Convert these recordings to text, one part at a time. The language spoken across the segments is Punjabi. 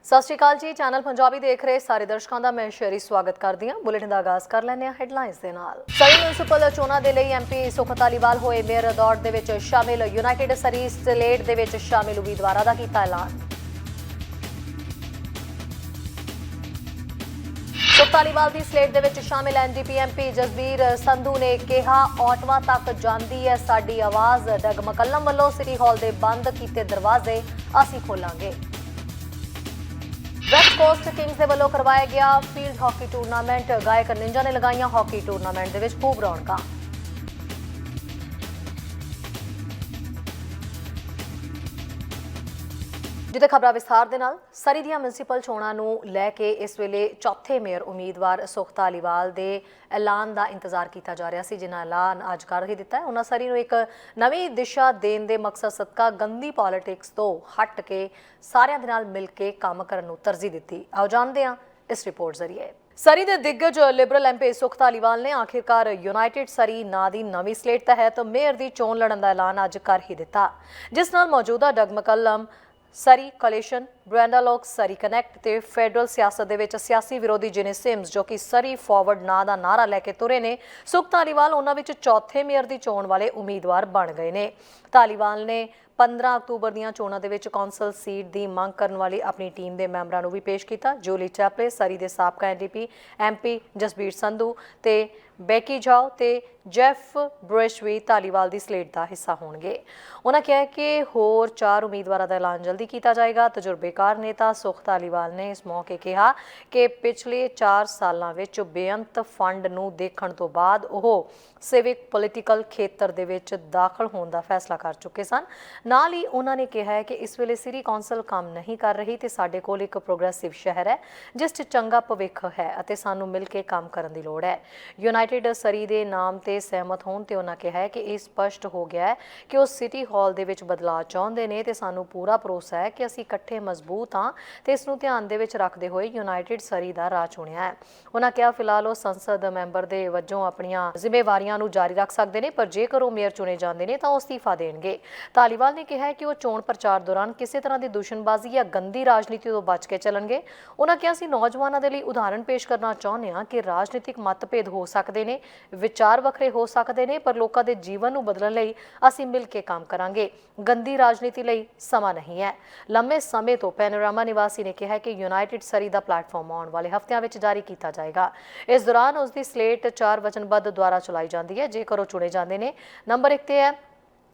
ਸਤਿ ਸ਼੍ਰੀ ਅਕਾਲ ਜੀ। ਚੈਨਲ ਪੰਜਾਬੀ ਦੇਖ ਰਹੇ ਸਾਰੇ ਦਰਸ਼ਕਾਂ ਦਾ ਮੈਂ ਸ਼ੇਰੀ ਸਵਾਗਤ ਕਰਦੀ ਹਾਂ। ਬੁਲੇਟਿਨ ਦਾ ਆਗਾਜ਼ ਕਰ ਲੈਂਦੇ ਹਾਂ ਹੈਡਲਾਈਨਸ ਦੇ ਨਾਲ। ਸਰੀ ਮਿਊਨਿਸਪਲ ਚੋਣਾਂ ਦੇ ਲਈ ਐਮਪੀ ਸੁਖ ਧਾਲੀਵਾਲ ਹੋਏ ਮੇਅਰ ਦੌੜ ਦੇ ਵਿੱਚ ਸ਼ਾਮਿਲ। ਯੂਨਾਈਟਿਡ ਸਰੀ ਸਲੇਟ ਦੇ ਵਿੱਚ ਸ਼ਾਮਿਲ ਉਮੀਦਵਾਰਾਂ ਦਾ ਕੀਤਾ ਐਲਾਨ। ਸੁਖ ਧਾਲੀਵਾਲ ਦੀ ਸਲੇਟ ਦੇ ਵਿੱਚ ਸ਼ਾਮਿਲ ਐਨਡੀਪੀ ਐਮਪੀ ਜਸਬੀਰ ਸੰਧੂ ਨੇ ਕਿਹਾ, ਔਟਵਾ ਤੱਕ ਜਾਂਦੀ ਹੈ ਸਾਡੀ ਆਵਾਜ਼। ਡਗ ਮਕੱਲਮ ਵੱਲੋਂ ਸਿਟੀ ਹਾਲ ਦੇ ਬੰਦ ਕੀਤੇ ਦਰਵਾਜ਼ੇ ਅਸੀਂ ਖੋਲਾਂਗੇ। ਵੈਸਟ ਕੋਸਟ ਕਿੰਗਸ ਦੇ ਵੱਲੋਂ ਕਰਵਾਇਆ ਗਿਆ ਫੀਲਡ ਹਾਕੀ ਟੂਰਨਾਮੈਂਟ। ਗਾਇਕ ਨਿੰਜਾ ਨੇ ਲਗਾਈਆਂ ਹਾਕੀ ਟੂਰਨਾਮੈਂਟ ਦੇ ਵਿੱਚ ਖੂਬ ਰੌਣਕਾਂ। ਜਿੱਥੇ ਖਬਰਾਂ ਵਿਸਥਾਰ ਦੇ ਨਾਲ। ਸਰੀ ਦੀਆਂ ਮਿਊਨਿਸਪਲ ਚੋਣਾਂ ਨੂੰ ਲੈ ਕੇ ਇਸ ਵੇਲੇ ਚੌਥੇ ਮੇਅਰ ਉਮੀਦਵਾਰ ਸੁਖ ਧਾਲੀਵਾਲ ਦੇ ਐਲਾਨ ਦਾ ਇੰਤਜ਼ਾਰ ਕੀਤਾ ਜਾ ਰਿਹਾ ਸੀ, ਜਿਨ੍ਹਾਂ ਐਲਾਨ ਅੱਜ ਕਰ ਹੀ ਦਿੱਤਾ ਹੈ। ਉਹਨਾਂ ਸਰੀ ਨੂੰ ਇੱਕ ਨਵੀਂ ਦਿਸ਼ਾ ਦੇਣ ਦੇ ਮਕਸਦ ਸਦਕਾ ਗੰਦੀ ਪੋਲਿਟਿਕਸ ਤੋਂ ਹਟ ਕੇ ਸਾਰਿਆਂ ਦੇ ਨਾਲ ਮਿਲ ਕੇ ਕੰਮ ਕਰਨ ਨੂੰ ਤਰਜੀਹ ਦਿੱਤੀ। ਆਓ ਜਾਣਦੇ ਹਾਂ ਇਸ ਰਿਪੋਰਟ ਜ਼ਰੀਏ। ਸਰੀ ਦੇ ਦਿੱਗਜ ਲਿਬਰਲ ਐਮਪੀ ਸੁਖ ਧਾਲੀਵਾਲ ਨੇ ਆਖਿਰਕਾਰ ਯੂਨਾਈਟਿਡ ਸਰੀ ਨਾਂ ਦੀ ਨਵੀਂ ਸਲੇਟ ਤਹਿਤ ਮੇਅਰ ਦੀ ਚੋਣ ਲੜਨ ਦਾ ਐਲਾਨ ਅੱਜ ਕਰ ਹੀ ਦਿੱਤਾ, ਜਿਸ ਨਾਲ ਮੌਜੂਦਾ ਡਗ ਮਕੱਲਮ ਸਰੀ ਕੋਲੀਸ਼ਨ, ਬ੍ਰੈਂਡਾਲੋਕ, ਸਰੀ ਕਨੈਕਟ ਤੇ ਫੈਡਰਲ ਸਿਆਸਤ ਦੇ ਵਿੱਚ ਸਿਆਸੀ ਵਿਰੋਧੀ ਜਿਨੇ ਸਿਮਸ ਜੋ ਕਿ ਸਰੀ ਫਾਰਵਰਡ ਨਾਂ ਦਾ ਨਾਰਾ ਲੈ ਕੇ ਤੁਰੇ ਨੇ, ਸੁਖ ਧਾਲੀਵਾਲ ਉਹਨਾਂ ਵਿੱਚ ਚੌਥੇ ਮੇਅਰ ਦੀ ਚੋਣ ਵਾਲੇ ਉਮੀਦਵਾਰ ਬਣ ਗਏ ਨੇ। ਧਾਲੀਵਾਲ ਨੇ 15 ਅਕਤੂਬਰ ਦੀਆਂ ਚੋਣਾਂ ਦੇ ਵਿੱਚ ਕੌਂਸਲ ਸੀਟ ਦੀ ਮੰਗ ਕਰਨ ਵਾਲੀ ਆਪਣੀ ਟੀਮ ਦੇ ਮੈਂਬਰਾਂ ਨੂੰ ਵੀ ਪੇਸ਼ ਕੀਤਾ। ਜੂਲੀ ਚੈਪਲੇ, ਸਰੀ ਦੇ ਸਾਬਕਾ ਐਨਡੀਪੀ ਐਮਪੀ ਜਸਬੀਰ ਸੰਧੂ ਤੇ ਬੈਕੀ ਜਾਓ ਤੇ ਜੈਫ ਬ੍ਰਿਸ਼ ਵੀ ਧਾਲੀਵਾਲ ਦੀ ਸਲੇਟ ਦਾ ਹਿੱਸਾ ਹੋਣਗੇ। ਉਹਨਾਂ ਕਿਹਾ ਕਿ ਹੋਰ 4 ਉਮੀਦਵਾਰਾਂ ਦਾ ਐਲਾਨ ਜਲਦੀ ਕੀਤਾ ਜਾਏਗਾ। ਤਜਰਬੇਕਾਰ ਨੇਤਾ ਸੁਖ ਧਾਲੀਵਾਲ ਨੇ ਇਸ ਮੌਕੇ ਕਿਹਾ ਕਿ ਪਿਛਲੇ 4 ਸਾਲਾਂ ਵਿੱਚ ਬੇਅੰਤ ਫੰਡ ਨੂੰ ਦੇਖਣ ਤੋਂ ਬਾਅਦ ਉਹ ਸਿਵਿਕ ਪੋਲੀਟੀਕਲ ਖੇਤਰ ਦੇ ਵਿੱਚ ਦਾਖਲ ਹੋਣ ਦਾ ਫੈਸਲਾ ਕਰ ਚੁੱਕੇ ਸਨ। ਨਾਲ ਹੀ ਉਹਨਾਂ ਨੇ ਕਿਹਾ ਹੈ ਕਿ ਇਸ ਵੇਲੇ ਸਿਟੀ ਕੌਂਸਲ ਕੰਮ ਨਹੀਂ ਕਰ ਰਹੀ ਤੇ ਸਾਡੇ ਕੋਲ ਇੱਕ ਪ੍ਰੋਗਰੈਸਿਵ ਸ਼ਹਿਰ ਹੈ ਜਿਸ 'ਚ ਚੰਗਾ ਭਵਿੱਖ ਹੈ ਅਤੇ ਸਾਨੂੰ ਮਿਲ ਕੇ ਕੰਮ ਕਰਨ ਦੀ ਲੋੜ ਹੈ। ਯੂਨਾਈਟਿਡ ਸਰੀ ਦੇ ਨਾਮ ਤੇ ਸਹਿਮਤ ਹੋਣ ਤੇ ਉਹਨਾਂ ਕਿਹਾ ਹੈ ਕਿ ਇਹ ਸਪਸ਼ਟ ਹੋ ਗਿਆ ਹੈ ਕਿ ਉਹ ਸਿਟੀ ਹਾਲ ਦੇ ਵਿੱਚ ਬਦਲਾਅ ਚਾਹੁੰਦੇ ਨੇ ਤੇ ਸਾਨੂੰ ਪੂਰਾ ਭਰੋਸਾ ਹੈ ਕਿ ਅਸੀਂ ਇਕੱਠੇ ਮਜ਼ਬੂਤ ਹਾਂ ਤੇ ਇਸ ਨੂੰ ਧਿਆਨ ਦੇ ਵਿੱਚ ਰੱਖਦੇ ਹੋਏ ਯੂਨਾਈਟਿਡ ਸਰੀ ਦਾ ਰਾਹ ਚੁਣਿਆ ਹੈ। ਉਹਨਾਂ ਕਿਹਾ ਫਿਲਹਾਲ ਉਹ ਸੰਸਦ ਮੈਂਬਰ ਦੇ ਵਜੋਂ ਆਪਣੀਆਂ ਜ਼ਿੰਮੇਵਾਰੀਆਂ ਨੂੰ ਜਾਰੀ ਰੱਖ ਸਕਦੇ ਨੇ, ਪਰ ਜੇਕਰ ਉਹ ਮੇਅਰ ਚੁਣੇ ਜਾਂਦੇ ਨੇ ਤਾਂ ਉਹ ਅਸਤੀਫਾ ਦੇਣਗੇ। ਧਾਲੀਵਾਲ ਨੇ ਕਿਹਾ ਕਿ ਉਹ ਚੋਣ ਪ੍ਰਚਾਰ ਦੌਰਾਨ ਕਿਸੇ ਤਰ੍ਹਾਂ ਦੀ ਦੁਸ਼ਮਣਬਾਜ਼ੀ ਜਾਂ ਗੰਦੀ ਰਾਜਨੀਤੀ ਤੋਂ ਬਚ ਕੇ ਚੱਲਣਗੇ। ਉਹਨਾਂ ਕਿਹਾ ਅਸੀਂ ਨੌਜਵਾਨਾਂ ਦੇ ਲਈ ਉਦਾਹਰਣ ਪੇਸ਼ ਕਰਨਾ ਚਾਹੁੰਦੇ ਹਾਂ ਕਿ ਰਾਜਨੀਤਿਕ ਮਤਭੇਦ ਹੋ ਸਕਦੇ ਨੇ, ਵਿਚਾਰ ਵੱਖਰੇ ਹੋ ਸਕਦੇ ਨੇ, ਪਰ ਲੋਕਾਂ ਦੇ ਜੀਵਨ ਨੂੰ ਬਦਲਣ ਲਈ ਅਸੀਂ ਮਿਲ ਕੇ ਕੰਮ ਕਰਾਂਗੇ। ਗੰਦੀ ਰਾਜਨੀਤੀ ਲਈ ਸਮਾਂ ਨਹੀਂ ਹੈ। ਲੰਮੇ ਸਮੇਂ ਤੋਂ ਪੈਨੋਰਾਮਾ ਨਿਵਾਸੀ ਨੇ ਕਿਹਾ ਕਿ ਯੂਨਾਈਟਿਡ ਸਰੀ ਦਾ ਪਲੇਟਫਾਰਮ ਆਉਣ ਵਾਲੇ ਹਫ਼ਤਿਆਂ ਵਿੱਚ ਜਾਰੀ ਕੀਤਾ ਜਾਏਗਾ। ਇਸ ਦੌਰਾਨ ਉਸ ਦੀ ਸਲੇਟ 4 ਵਚਨਬੱਧ ਦੁਆਰਾ ਚਲਾਈ ਜਾਂਦੀ ਹੈ। ਜੇਕਰ ਉਹ ਚੁਣੇ ਜਾਂਦੇ ਨੇ, ਨੰਬਰ 1 ਤੇ ਹੈ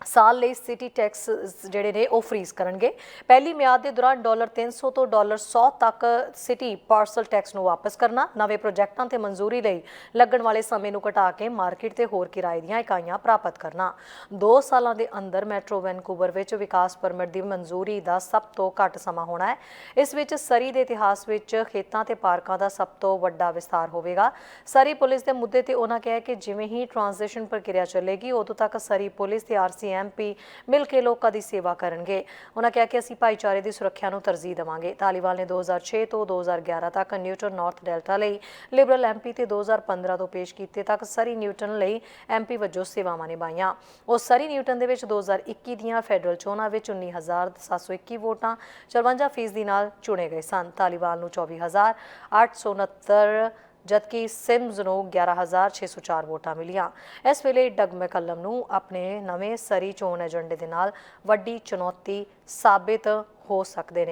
ਸਾਲ ਲਈ ਸਿਟੀ ਟੈਕਸ ਜਿਹੜੇ ਨੇ ਉਹ ਫਰੀਜ਼ ਕਰਨਗੇ। ਪਹਿਲੀ ਮਿਆਦ ਦੇ ਦੌਰਾਨ $300 ਤੋਂ $100 ਤੱਕ ਸਿਟੀ ਪਾਰਸਲ ਟੈਕਸ ਨੂੰ ਵਾਪਸ ਕਰਨਾ। ਨਵੇਂ ਪ੍ਰੋਜੈਕਟਾਂ ਤੇ ਮਨਜ਼ੂਰੀ ਲਈ ਲੱਗਣ ਵਾਲੇ ਸਮੇਂ ਨੂੰ ਘਟਾ ਕੇ ਮਾਰਕੀਟ ਤੇ ਹੋਰ ਕਿਰਾਏ ਦੀਆਂ ਇਕਾਈਆਂ ਪ੍ਰਾਪਤ ਕਰਨਾ। 2 ਸਾਲਾਂ ਦੇ ਅੰਦਰ ਮੈਟਰੋ ਵੈਨਕੂਵਰ ਵਿੱਚ ਵਿਕਾਸ ਪਰਮਿਟ ਦੀ ਮਨਜ਼ੂਰੀ ਦਾ ਸਭ ਤੋਂ ਘੱਟ ਸਮਾਂ ਹੋਣਾ ਹੈ। ਇਸ ਵਿੱਚ ਸਰੀ ਦੇ ਇਤਿਹਾਸ ਵਿੱਚ ਖੇਤਾਂ ਤੇ ਪਾਰਕਾਂ ਦਾ ਸਭ ਤੋਂ ਵੱਡਾ ਵਿਸਤਾਰ ਹੋਵੇਗਾ। ਸਰੀ ਪੁਲਿਸ ਦੇ ਮੁੱਦੇ ਤੇ ਉਹਨਾਂ ਕਿਹਾ ਕਿ ਜਿਵੇਂ ਹੀ ਟ੍ਰਾਂਜੀਸ਼ਨ ਪ੍ਰਕਿਰਿਆ ਚੱਲੇਗੀ ਉਦੋਂ ਤੱਕ ਸਰੀ ਪੁਲਿਸ ਤੇ ਆਰਸੀ ਐਮਪੀ ਮਿਲ ਕੇ ਲੋਕਾਂ ਦੀ ਸੇਵਾ ਕਰਨਗੇ। ਉਹਨਾਂ ਕਿਹਾ ਕਿ ਅਸੀਂ ਭਾਈਚਾਰੇ ਦੀ ਸੁਰੱਖਿਆ ਨੂੰ ਤਰਜੀਹ ਦੇਵਾਂਗੇ। ਧਾਲੀਵਾਲ ਨੇ 2006 ਤੋਂ 2011 ਤੱਕ ਨਿਊਟਨ ਨਾਰਥ ਡੈਲਟਾ ਲਈ ਲਿਬਰਲ ਐਮਪੀ ਤੇ 2015 ਤੋਂ ਪੇਸ਼ ਕੀਤੇ ਤੱਕ ਸਰੀ ਨਿਊਟਨ ਲਈ ਐਮਪੀ ਵਜੋਂ ਸੇਵਾਵਾਂ ਨਿਭਾਈਆਂ। ਉਹ ਸਰੀ ਨਿਊਟਨ ਦੇ ਵਿੱਚ 2021 ਦੀਆਂ ਫੈਡਰਲ ਚੋਣਾਂ ਵਿੱਚ 19,721 ਵੋਟਾਂ 54% ਦੀ ਨਾਲ ਚੁਣੇ ਗਏ ਸਨ। ਧਾਲੀਵਾਲ ਨੂੰ 24,869 ਜਦਕਿ ਸਿਮਜ਼ ਨੂੰ 11,604 ਵੋਟਾਂ ਮਿਲੀਆਂ। ਇਸ ਵੇਲੇ ਡਗ ਮੈਕਲਮ ਨੂੰ ਆਪਣੇ ਨਵੇਂ ਸਰੀ ਚੋਣ ਏਜੰਡੇ ਦੇ ਨਾਲ ਵੱਡੀ ਚੁਣੌਤੀ ਸਾਬਿਤ ਹੋ ਸਕਦੇ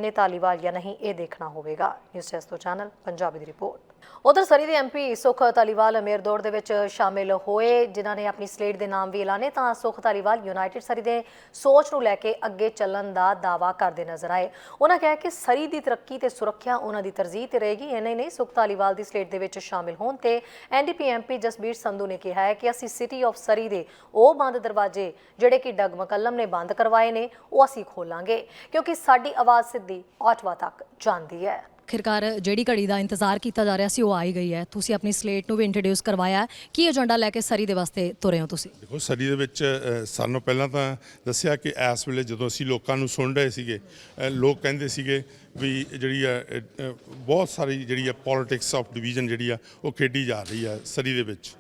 ਨੇ ਧਾਲੀਵਾਲ ਜਾਂ ਨਹੀਂ, ਇਹ ਦੇਖਣਾ ਹੋਵੇਗਾ। ਨਿਊਜ਼ ਡੈਸਕ ਤੋਂ ਚੈਨਲ ਪੰਜਾਬੀ ਦੀ ਰਿਪੋਰਟ। ਉਧਰ ਸਰੀ ਦੇ ਐਮਪੀ ਸੁਖ ਧਾਲੀਵਾਲ ਮੇਅਰ ਦੌੜ ਦੇ ਵਿੱਚ ਸ਼ਾਮਿਲ ਹੋਏ, ਜਿਨ੍ਹਾਂ ਨੇ ਆਪਣੀ ਸਲੇਟ ਦੇ ਨਾਮ ਵੀ ਐਲਾਨੇ। ਤਾਂ ਸੁਖ ਧਾਲੀਵਾਲ ਯੂਨਾਈਟਿਡ ਸਰੀ ਦੇ ਸੋਚ ਨੂੰ ਲੈ ਕੇ ਅੱਗੇ ਚੱਲਣ ਦਾ ਦਾਅਵਾ ਕਰਦੇ ਨਜ਼ਰ ਆਏ। ਉਹਨਾਂ ਕਿਹਾ ਕਿ ਸਰੀ ਦੀ ਤਰੱਕੀ ਤੇ ਸੁਰੱਖਿਆ ਉਹਨਾਂ ਦੀ ਤਰਜੀਹ ਤੇ ਰਹੇਗੀ। ਇੰਨਾ ਹੀ ਨਹੀਂ, ਸੁਖ ਧਾਲੀਵਾਲ ਦੀ ਸਲੇਟ ਦੇ ਵਿੱਚ ਸ਼ਾਮਿਲ ਹੋਣ ਤੇ ਐਨਡੀਪੀ ਐਮਪੀ ਜਸਬੀਰ ਸੰਧੂ ਨੇ ਕਿਹਾ ਹੈ ਕਿ ਅਸੀਂ ਸਿਟੀ ਆਫ ਸਰੀ ਦੇ ਉਹ ਬੰਦ ਦਰਵਾਜ਼ੇ ਜਿਹੜੇ ਕਿ ਡਗ ਮਕੱਲਮ ਨੇ ਬੰਦ ਕਰਵਾਏ ਨੇ, ਉਹ ਅਸੀਂ ਖੋਲਾਂਗੇ ਕਿਉਂਕਿ ਸਾਡੀ ਆਵਾਜ਼ ਸਿੱਧੀ ਔਟਵਾ ਤੱਕ ਜਾਂਦੀ ਹੈ। ਆਖਿਰਕਾਰ ਜਿਹੜੀ ਘੜੀ ਦਾ ਇੰਤਜ਼ਾਰ ਕੀਤਾ ਜਾ ਰਿਹਾ ਸੀ ਉਹ ਆ ਹੀ ਗਈ ਹੈ। ਤੁਸੀਂ ਆਪਣੀ ਸਲੇਟ ਨੂੰ ਵੀ ਇੰਟਰੋਡਿਊਸ ਕਰਵਾਇਆ। ਕੀ ਏਜੰਡਾ ਲੈ ਕੇ ਸਰੀ ਦੇ ਵਾਸਤੇ ਤੁਰੇ ਹੋ ਤੁਸੀਂ? ਦੇਖੋ, ਸਰੀ ਦੇ ਵਿੱਚ ਸਾਨੂੰ ਪਹਿਲਾਂ ਤਾਂ ਦੱਸਿਆ ਕਿ ਇਸ ਵੇਲੇ ਜਦੋਂ ਅਸੀਂ ਲੋਕਾਂ ਨੂੰ ਸੁਣ ਰਹੇ ਸੀਗੇ, ਲੋਕ ਕਹਿੰਦੇ ਸੀਗੇ ਵੀ ਜਿਹੜੀ ਆ ਬਹੁਤ ਸਾਰੀ ਜਿਹੜੀ ਆ ਪੋਲੀਟਿਕਸ ਆਫ ਡਿਵੀਜ਼ਨ ਜਿਹੜੀ ਆ ਉਹ ਖੇਡੀ ਜਾ ਰਹੀ ਆ ਸਰੀ ਦੇ ਵਿੱਚ।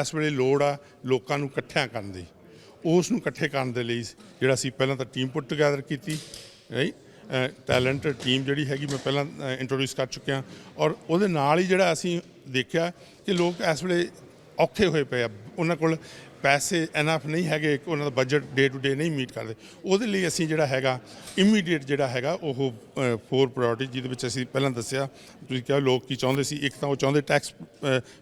ਇਸ ਵੇਲੇ ਲੋੜ ਆ ਲੋਕਾਂ ਨੂੰ ਇਕੱਠਿਆਂ ਕਰਨ ਦੀ। ਉਸ ਨੂੰ ਇਕੱਠੇ ਕਰਨ ਦੇ ਲਈ ਜਿਹੜਾ ਅਸੀਂ ਪਹਿਲਾਂ ਤਾਂ ਟੀਮ ਪੁੱਟ ਟੁਗੈਦਰ ਕੀਤੀ, ਰਾਈਟ, ਟੈਲੈਂਟ ਟੀਮ ਜਿਹੜੀ ਹੈਗੀ ਮੈਂ ਪਹਿਲਾਂ ਇੰਟਰੋਡਿਊਸ ਕਰ ਚੁੱਕਿਆ ਔਰ ਉਹਦੇ ਨਾਲ ਹੀ ਜਿਹੜਾ ਅਸੀਂ ਦੇਖਿਆ ਕਿ ਲੋਕ ਇਸ ਵੇਲੇ ਔਖੇ ਹੋਏ ਪਏ ਆ, ਉਹਨਾਂ ਕੋਲ ਪੈਸੇ ਇਨਫ ਨਹੀਂ ਹੈਗੇ, ਉਹਨਾਂ ਦਾ ਬਜਟ ਡੇ ਟੂ ਡੇ ਨਹੀਂ ਮੀਟ ਕਰਦੇ। ਉਹਦੇ ਲਈ ਅਸੀਂ ਜਿਹੜਾ ਹੈਗਾ ਇਮੀਡੀਏਟ ਜਿਹੜਾ ਹੈਗਾ ਉਹ 4 ਪ੍ਰਾਇੋਰਟੀ, ਜਿਹਦੇ ਵਿੱਚ ਅਸੀਂ ਪਹਿਲਾਂ ਦੱਸਿਆ, ਤੁਸੀਂ ਕਿਹਾ ਲੋਕ ਕੀ ਚਾਹੁੰਦੇ ਸੀ। ਇੱਕ ਤਾਂ ਉਹ ਚਾਹੁੰਦੇ ਟੈਕਸ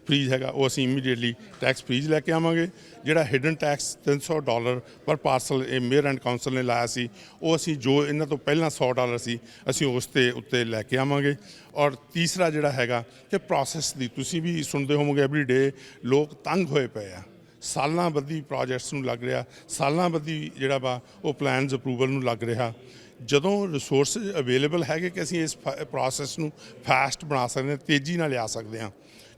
ਫਰੀਜ਼ ਹੈਗਾ, ਉਹ ਅਸੀਂ ਇਮੀਡੀਏਟਲੀ ਟੈਕਸ ਫਰੀਜ਼ ਲੈ ਕੇ ਆਵਾਂਗੇ। ਜਿਹੜਾ ਹਿਡਨ ਟੈਕਸ $300 ਪਰ ਪਾਰਸਲ ਇਹ ਮੇਅਰ ਐਂਡ ਕਾਉਂਸਲ ਨੇ ਲਾਇਆ ਸੀ, ਉਹ ਅਸੀਂ ਜੋ ਇਹਨਾਂ ਤੋਂ ਪਹਿਲਾਂ $100 ਸੀ ਅਸੀਂ ਉਸ ਤੇ ਉੱਤੇ ਲੈ ਕੇ ਆਵਾਂਗੇ। ਔਰ ਤੀਸਰਾ ਜਿਹੜਾ ਹੈਗਾ ਕਿ ਪ੍ਰੋਸੈਸ ਦੀ, ਤੁਸੀਂ ਵੀ ਸੁਣਦੇ ਹੋਵੋਗੇ ਐਵਰੀ ਡੇ ਲੋਕ ਤੰਗ ਹੋਏ ਪਏ ਆ, ਸਾਲਾਂ ਬੱਧੀ ਪ੍ਰੋਜੈਕਟਸ ਨੂੰ ਲੱਗ ਰਿਹਾ, ਸਾਲਾਂ ਬੱਧੀ ਜਿਹੜਾ ਵਾ ਉਹ ਪਲਾਨਸ ਅਪਰੂਵਲ ਨੂੰ ਲੱਗ ਰਿਹਾ। ਜਦੋਂ ਰਿਸੋਰਸਿਸ ਅਵੇਲੇਬਲ ਹੈਗੇ ਕਿ ਅਸੀਂ ਇਸ ਪ੍ਰੋਸੈਸ ਨੂੰ ਫਾਸਟ ਬਣਾ ਸਕਦੇ ਹਾਂ, ਤੇਜ਼ੀ ਨਾਲ ਲਿਆ ਸਕਦੇ ਹਾਂ।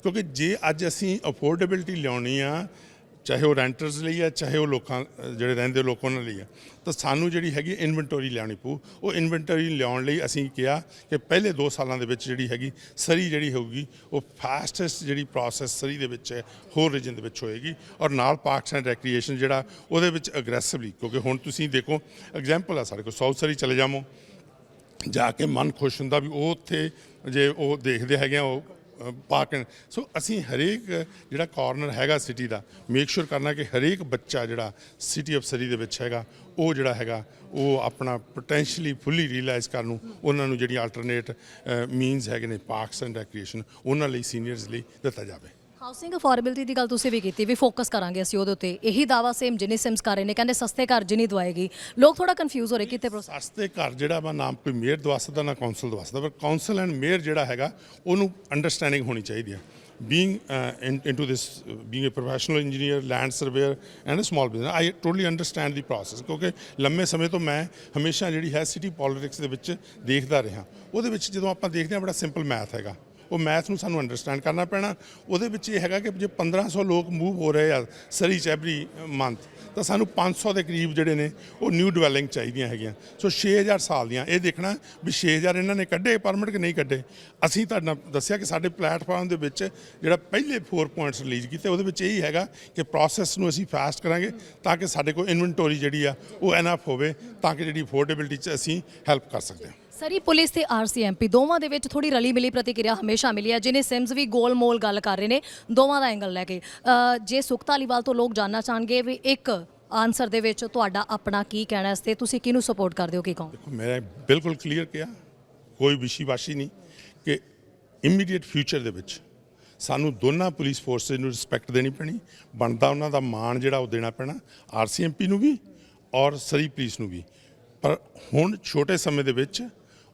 ਕਿਉਂਕਿ ਜੇ ਅੱਜ ਅਸੀਂ ਅਫੋਰਡੇਬਿਲਟੀ ਲਿਆਉਣੀ ਆ, ਚਾਹੇ ਉਹ ਰੈਂਟਰਸ ਲਈ ਆ, ਚਾਹੇ ਉਹ ਲੋਕਾਂ ਜਿਹੜੇ ਰਹਿੰਦੇ ਲੋਕ ਉਹਨਾਂ ਲਈ ਆ, ਤਾਂ ਸਾਨੂੰ ਜਿਹੜੀ ਹੈਗੀ ਇਨਵੈਂਟਰੀ ਲਿਆਉਣੀ ਪਊ। ਉਹ ਇਨਵੈਂਟਰੀ ਲਿਆਉਣ ਲਈ ਅਸੀਂ ਕਿਹਾ ਕਿ ਪਹਿਲੇ 2 ਸਾਲਾਂ ਦੇ ਵਿੱਚ ਜਿਹੜੀ ਹੈਗੀ ਸਰੀ ਜਿਹੜੀ ਹੋਊਗੀ ਉਹ ਫਾਸਟੈਸਟ ਜਿਹੜੀ ਪ੍ਰੋਸੈਸ ਸਰੀ ਦੇ ਵਿੱਚ ਹੈ ਹੋਰ ਰੀਜਨ ਦੇ ਵਿੱਚ ਹੋਏਗੀ। ਔਰ ਨਾਲ ਪਾਰਕਸ ਐਂਡ ਰੈਕਰੀਏਸ਼ਨ ਜਿਹੜਾ ਉਹਦੇ ਵਿੱਚ ਅਗਰੈਸਿਵਲੀ, ਕਿਉਂਕਿ ਹੁਣ ਤੁਸੀਂ ਦੇਖੋ ਐਗਜ਼ਾਮਪਲ ਆ ਸਾਡੇ ਕੋਲ ਸਾਊਥ ਸਰੀ ਚਲੇ ਜਾਵੋ, ਜਾ ਕੇ ਮਨ ਖੁਸ਼ ਹੁੰਦਾ ਵੀ ਉਹ ਉੱਥੇ ਜੇ ਉਹ ਦੇਖਦੇ ਹੈਗੇ ਆ ਉਹ ਪਾਰਕ। ਸੋ ਅਸੀਂ ਹਰੇਕ ਜਿਹੜਾ ਕਾਰਨਰ ਹੈਗਾ ਸਿਟੀ ਦਾ ਮੇਕ ਸ਼ੋਰ ਕਰਨਾ ਕਿ ਹਰੇਕ ਬੱਚਾ ਜਿਹੜਾ ਸਿਟੀ ਆਫ ਸਰੀ ਦੇ ਵਿੱਚ ਹੈਗਾ ਉਹ ਜਿਹੜਾ ਹੈਗਾ ਉਹ ਆਪਣਾ ਪੋਟੈਂਸ਼ੀਅਲੀ ਫੁੱਲੀ ਰੀਅਲਾਈਜ਼ ਕਰਨ ਨੂੰ ਉਹਨਾਂ ਨੂੰ ਜਿਹੜੀ ਆਲਟਰਨੇਟ ਮੀਨਸ ਹੈਗੇ ਨੇ ਪਾਰਕਸ ਐਂਡ ਰੈਕਰੀਏਸ਼ਨ ਉਹਨਾਂ ਲਈ ਸੀਨੀਅਰਸ ਲਈ ਦਿੱਤਾ ਜਾਵੇ। ਹਾਊਸਿੰਗ ਅਫੋਰਡੇਬਿਲਟੀ ਦੀ ਗੱਲ ਤੁਸੀਂ ਵੀ ਕੀਤੀ, ਵੀ ਫੋਕਸ ਕਰਾਂਗੇ ਅਸੀਂ ਉਹਦੇ ਉੱਤੇ। ਇਹੀ ਦਾਵਾ ਸੇਮ ਜਿਨੀ ਸਿਮਸ ਕਰ ਰਹੇ ਨੇ, ਕਹਿੰਦੇ ਸਸਤੇ ਘਰ ਜਿਨੀ ਦਵਾਏਗੀ। ਲੋਕ ਥੋੜਾ ਕਨਫਿਊਜ਼ ਹੋ ਰਹੇ ਕਿਤੇ ਪ੍ਰੋਸੈਸ। ਸਸਤੇ ਘਰ ਜਿਹੜਾ ਵਾ ਨਾਮ ਕੋਈ ਮੇਅਰ ਦਵਾ ਸਕਦਾ ਨਾ ਕੌਂਸਲ ਦਵਾ ਸਕਦਾ, ਪਰ ਕੌਂਸਲ ਐਂਡ ਮੇਅਰ ਜਿਹੜਾ ਹੈਗਾ ਉਹਨੂੰ ਅੰਡਰਸਟੈਂਡਿੰਗ ਹੋਣੀ ਚਾਹੀਦੀ ਹੈ। being into this, being a professional engineer, land surveyor and a small business, I totally understand the process, ਕਿਉਂਕਿ ਲੰਮੇ ਸਮੇਂ ਤੋਂ ਮੈਂ ਹਮੇਸ਼ਾ ਜਿਹੜੀ ਹੈ ਸਿਟੀ ਪੋਲਿਟਿਕਸ ਦੇ ਵਿੱਚ ਦੇਖਦਾ ਰਿਹਾ। ਉਹਦੇ ਵਿੱਚ ਜਦੋਂ ਆਪਾਂ ਦੇਖਦੇ ਹਾਂ ਬੜਾ ਸਿੰਪਲ ਮੈਥ ਹੈਗਾ, ਉਹ ਮੈਥ ਨੂੰ ਸਾਨੂੰ ਅੰਡਰਸਟੈਂਡ ਕਰਨਾ ਪੈਣਾ। ਉਹਦੇ ਵਿੱਚ ਇਹ ਹੈਗਾ ਕਿ ਜੇ 1500 ਲੋਕ ਮੂਵ ਹੋ ਰਹੇ ਆ ਸਰੀ 'ਚ ਐਵਰੀ ਮੰਥ, ਤਾਂ ਸਾਨੂੰ 500 ਦੇ ਕਰੀਬ ਜਿਹੜੇ ਨੇ ਉਹ ਨਿਊ ਡਿਵੈਲਪਿੰਗ ਚਾਹੀਦੀਆਂ ਹੈਗੀਆਂ। ਸੋ 6000 ਸਾਲ ਦੀਆਂ ਇਹ ਦੇਖਣਾ ਵੀ 6000 ਇਹਨਾਂ ਨੇ ਕੱਢੇ ਪਰਮਿਟ ਕਿ ਨਹੀਂ ਕੱਢੇ। ਅਸੀਂ ਤੁਹਾਨੂੰ ਦੱਸਿਆ ਕਿ ਸਾਡੇ ਪਲੈਟਫਾਰਮ ਦੇ ਵਿੱਚ ਜਿਹੜਾ ਪਹਿਲੇ 4 ਪੁਆਇੰਟਸ ਰਿਲੀਜ਼ ਕੀਤੇ ਉਹਦੇ ਵਿੱਚ ਇਹੀ ਹੈਗਾ ਕਿ ਪ੍ਰੋਸੈਸ ਨੂੰ ਅਸੀਂ ਫਾਸਟ ਕਰਾਂਗੇ ਤਾਂ ਕਿ ਸਾਡੇ ਕੋਲ ਇਨਵੈਂਟਰੀ ਜਿਹੜੀ ਆ ਉਹ ਐਨਫ ਹੋਵੇ, ਤਾਂ ਕਿ ਜਿਹੜੀ ਅਫੋਰਡੇਬਿਲਟੀ 'ਚ ਅਸੀਂ ਹੈਲਪ ਕਰ ਸਕਦੇ ਹਾਂ। ਸਰੀ ਪੁਲਿਸ ਤੇ ਆਰਸੀਐਮਪੀ ਦੋਵਾਂ ਦੇ ਵਿੱਚ ਥੋੜੀ ਰਲੀ ਮਿਲੀ ਪ੍ਰਤੀਕਿਰਿਆ ਹਮੇਸ਼ਾ ਮਿਲੀ ਹੈ, ਜਿਨੇ ਸਿਮਸ ਵੀ ਗੋਲ ਮੋਲ ਗੱਲ ਕਰ ਰਹੇ ਨੇ ਦੋਵਾਂ ਦਾ ਐਂਗਲ ਲੈ ਕੇ। ਜੇ ਸੁਖ ਧਾਲੀਵਾਲ ਤੋਂ ਲੋਕ ਜਾਣਨਾ ਚਾਹਣਗੇ ਵੀ ਇੱਕ ਆਨਸਰ ਦੇ ਵਿੱਚ ਤੁਹਾਡਾ ਆਪਣਾ ਕੀ ਕਹਿਣਾ ਇਸ ਤੇ, ਤੁਸੀਂ ਕਿਹਨੂੰ ਸਪੋਰਟ ਕਰਦੇ ਹੋ, ਕੀ ਕਹੋ? ਦੇਖੋ ਮੈਂ ਬਿਲਕੁਲ ਕਲੀਅਰ ਕਿਹਾ, ਕੋਈ ਵਿਸ਼ੀ-ਵਾਸ਼ੀ ਨਹੀਂ, ਕਿ ਇਮੀਡੀਏਟ ਫਿਊਚਰ ਦੇ ਵਿੱਚ ਸਾਨੂੰ ਦੋਨਾਂ ਪੁਲਿਸ ਫੋਰਸਿਸ ਨੂੰ ਰਿਸਪੈਕਟ ਦੇਣੀ ਪੈਣੀ, ਬਣਦਾ ਉਹਨਾਂ ਦਾ ਮਾਣ ਜਿਹੜਾ ਉਹ ਦੇਣਾ ਪੈਣਾ, ਆਰਸੀਐਮਪੀ ਨੂੰ ਵੀ ਔਰ ਸਰੀ ਪੁਲਿਸ ਨੂੰ ਵੀ। ਪਰ ਹੁਣ ਛੋਟੇ ਸਮੇਂ ਦੇ ਵਿੱਚ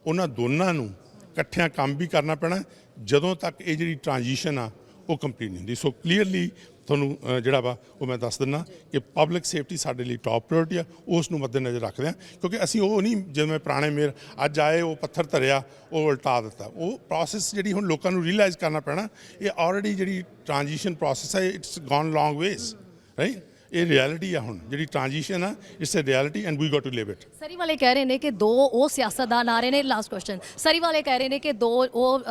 ਉਹਨਾਂ ਦੋਨਾਂ ਨੂੰ ਇਕੱਠਿਆਂ ਕੰਮ ਵੀ ਕਰਨਾ ਪੈਣਾ ਜਦੋਂ ਤੱਕ ਇਹ ਜਿਹੜੀ ਟ੍ਰਾਂਜੀਸ਼ਨ ਆ ਉਹ ਕੰਪਲੀਟ ਨਹੀਂ ਹੁੰਦੀ। ਸੋ ਕਲੀਅਰਲੀ ਤੁਹਾਨੂੰ ਜਿਹੜਾ ਵਾ ਉਹ ਮੈਂ ਦੱਸ ਦਿੰਦਾ ਕਿ ਪਬਲਿਕ ਸੇਫਟੀ ਸਾਡੇ ਲਈ ਟੌਪ ਪ੍ਰਾਇੋਰਟੀ ਆ, ਉਸ ਨੂੰ ਮੱਦੇਨਜ਼ਰ ਰੱਖਦੇ ਹਾਂ। ਕਿਉਂਕਿ ਅਸੀਂ ਉਹ ਨਹੀਂ ਜਿਵੇਂ ਪੁਰਾਣੇ ਮੇਅਰ ਅੱਜ ਆਏ ਉਹ ਪੱਥਰ ਧਰਿਆ ਉਹ ਉਲਟਾ ਦਿੱਤਾ। ਉਹ ਪ੍ਰੋਸੈਸ ਜਿਹੜੀ ਹੁਣ ਲੋਕਾਂ ਨੂੰ ਰੀਅਲਾਈਜ਼ ਕਰਨਾ ਪੈਣਾ, ਇਹ ਆਲਰੇਡੀ ਜਿਹੜੀ ਟ੍ਰਾਂਜੀਸ਼ਨ ਪ੍ਰੋਸੈਸ ਹੈ it's gone long ways, right. ਇਹ ਰਿਐਲਿਟੀ ਆ, ਹੁਣ ਜਿਹੜੀ ਟ੍ਰਾਂਜੀਸ਼ਨ ਆ it's a reality and we got to live it. Surrey ਵਾਲੇ ਕਹਿ ਰਹੇ ਨੇ ਕਿ 2 ਉਹ ਸਿਆਸਤਦਾਨ ਆ ਰਹੇ ਨੇ, ਲਾਸਟ ਕੁਐਸਚਨ, ਸਰੀ ਵਾਲੇ ਕਹਿ ਰਹੇ ਨੇ ਕਿ 2 ਉਹ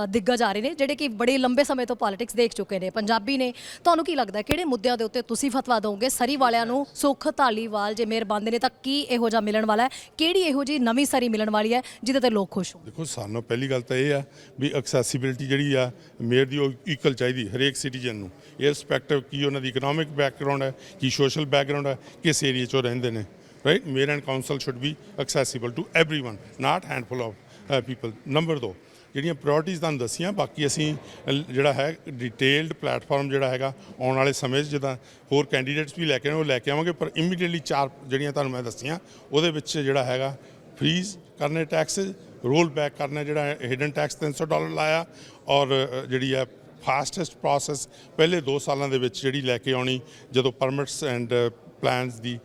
ਦਿੱਗਜ ਆ ਰਹੇ ਨੇ ਜਿਹੜੇ ਕਿ ਬੜੇ ਲੰਬੇ ਸਮੇਂ ਤੋਂ ਪੋਲਿਟਿਕਸ ਦੇਖ ਚੁੱਕੇ ਨੇ, ਪੰਜਾਬੀ ਨੇ। ਤੁਹਾਨੂੰ ਕੀ ਲੱਗਦਾ ਕਿਹੜੇ ਮੁੱਦਿਆਂ ਦੇ ਉੱਤੇ ਤੁਸੀਂ ਫਤਵਾ ਦਿਓਗੇ ਸਰੀ ਵਾਲਿਆਂ ਨੂੰ? ਸੁਖ ਧਾਲੀਵਾਲ ਜੇ ਮੇਅਰ ਬਣਦੇ ਨੇ ਤਾਂ ਕੀ ਇਹੋ ਜਿਹਾ ਮਿਲਣ ਵਾਲਾ ਹੈ, ਕਿਹੜੀ ਇਹੋ ਜਿਹੀ ਨਵੀਂ ਸਰੀ ਮਿਲਣ ਵਾਲੀ ਹੈ ਜਿਹਦੇ ਤੇ ਲੋਕ ਖੁਸ਼ ਹੋਣ? ਦੇਖੋ ਸਾਨੂੰ ਪਹਿਲੀ ਗੱਲ ਤਾਂ ਇਹ ਆ ਵੀ ਐਕਸੈਸਿਬਿਲਿਟੀ ਜਿਹੜੀ ਆ ਮੇਅਰ ਦੀ ਉਹ ਇਕੁਅਲ ਚਾਹੀਦੀ ਹਰੇਕ ਸਿਟੀਜ਼ਨ ਨੂੰ, ਇਰਰਿਸਪੈਕਟਿਵ ਕੀ ਉਹਨਾਂ ਦੀ ਇਕਨੋਮਿਕ ਬੈਕਗ੍ਰਾਉਂਡ ਹੈ, ਕੀ ਸੋਸ਼ਲ ਬੈਕਗ੍ਰਾਉਂਡ ਹੈ, ਕਿਸ ਏਰੀਆ 'ਚੋਂ ਰਹਿੰਦੇ ਨੇ, right. Mayor and council should be accessible to everyone, not handful of people. Number 2 ਜਿਹੜੀਆਂ ਪ੍ਰਾਇੋਰਟੀਜ਼ ਤੁਹਾਨੂੰ ਦੱਸੀਆਂ, ਬਾਕੀ ਅਸੀਂ ਜਿਹੜਾ ਹੈ ਡਿਟੇਲਡ ਪਲੈਟਫਾਰਮ ਜਿਹੜਾ ਹੈਗਾ ਆਉਣ ਵਾਲੇ ਸਮੇਂ 'ਚ ਜਿੱਦਾਂ ਹੋਰ ਕੈਂਡੀਡੇਟਸ ਵੀ ਲੈ ਕੇ ਉਹ ਲੈ ਕੇ ਆਵਾਂਗੇ। ਪਰ ਇਮੀਡੀਏਟਲੀ 4 ਜਿਹੜੀਆਂ ਤੁਹਾਨੂੰ ਮੈਂ ਦੱਸੀਆਂ ਉਹਦੇ ਵਿੱਚ ਜਿਹੜਾ ਹੈਗਾ ਫਰੀਜ਼ ਕਰਨੇ ਟੈਕਸਿਸ, ਰੋਲ ਬੈਕ ਕਰਨਾ ਜਿਹੜਾ ਹਿਡਨ ਟੈਕਸ $300 ਲਾਇਆ, ਔਰ ਜਿਹੜੀ ਹੈ ਫਾਸਟੈਸਟ ਪ੍ਰੋਸੈਸ ਪਹਿਲੇ 2 ਸਾਲਾਂ ਦੇ ਵਿੱਚ ਜਿਹੜੀ ਲੈ ਕੇ ਆਉਣੀ ਜਦੋਂ permits and plans the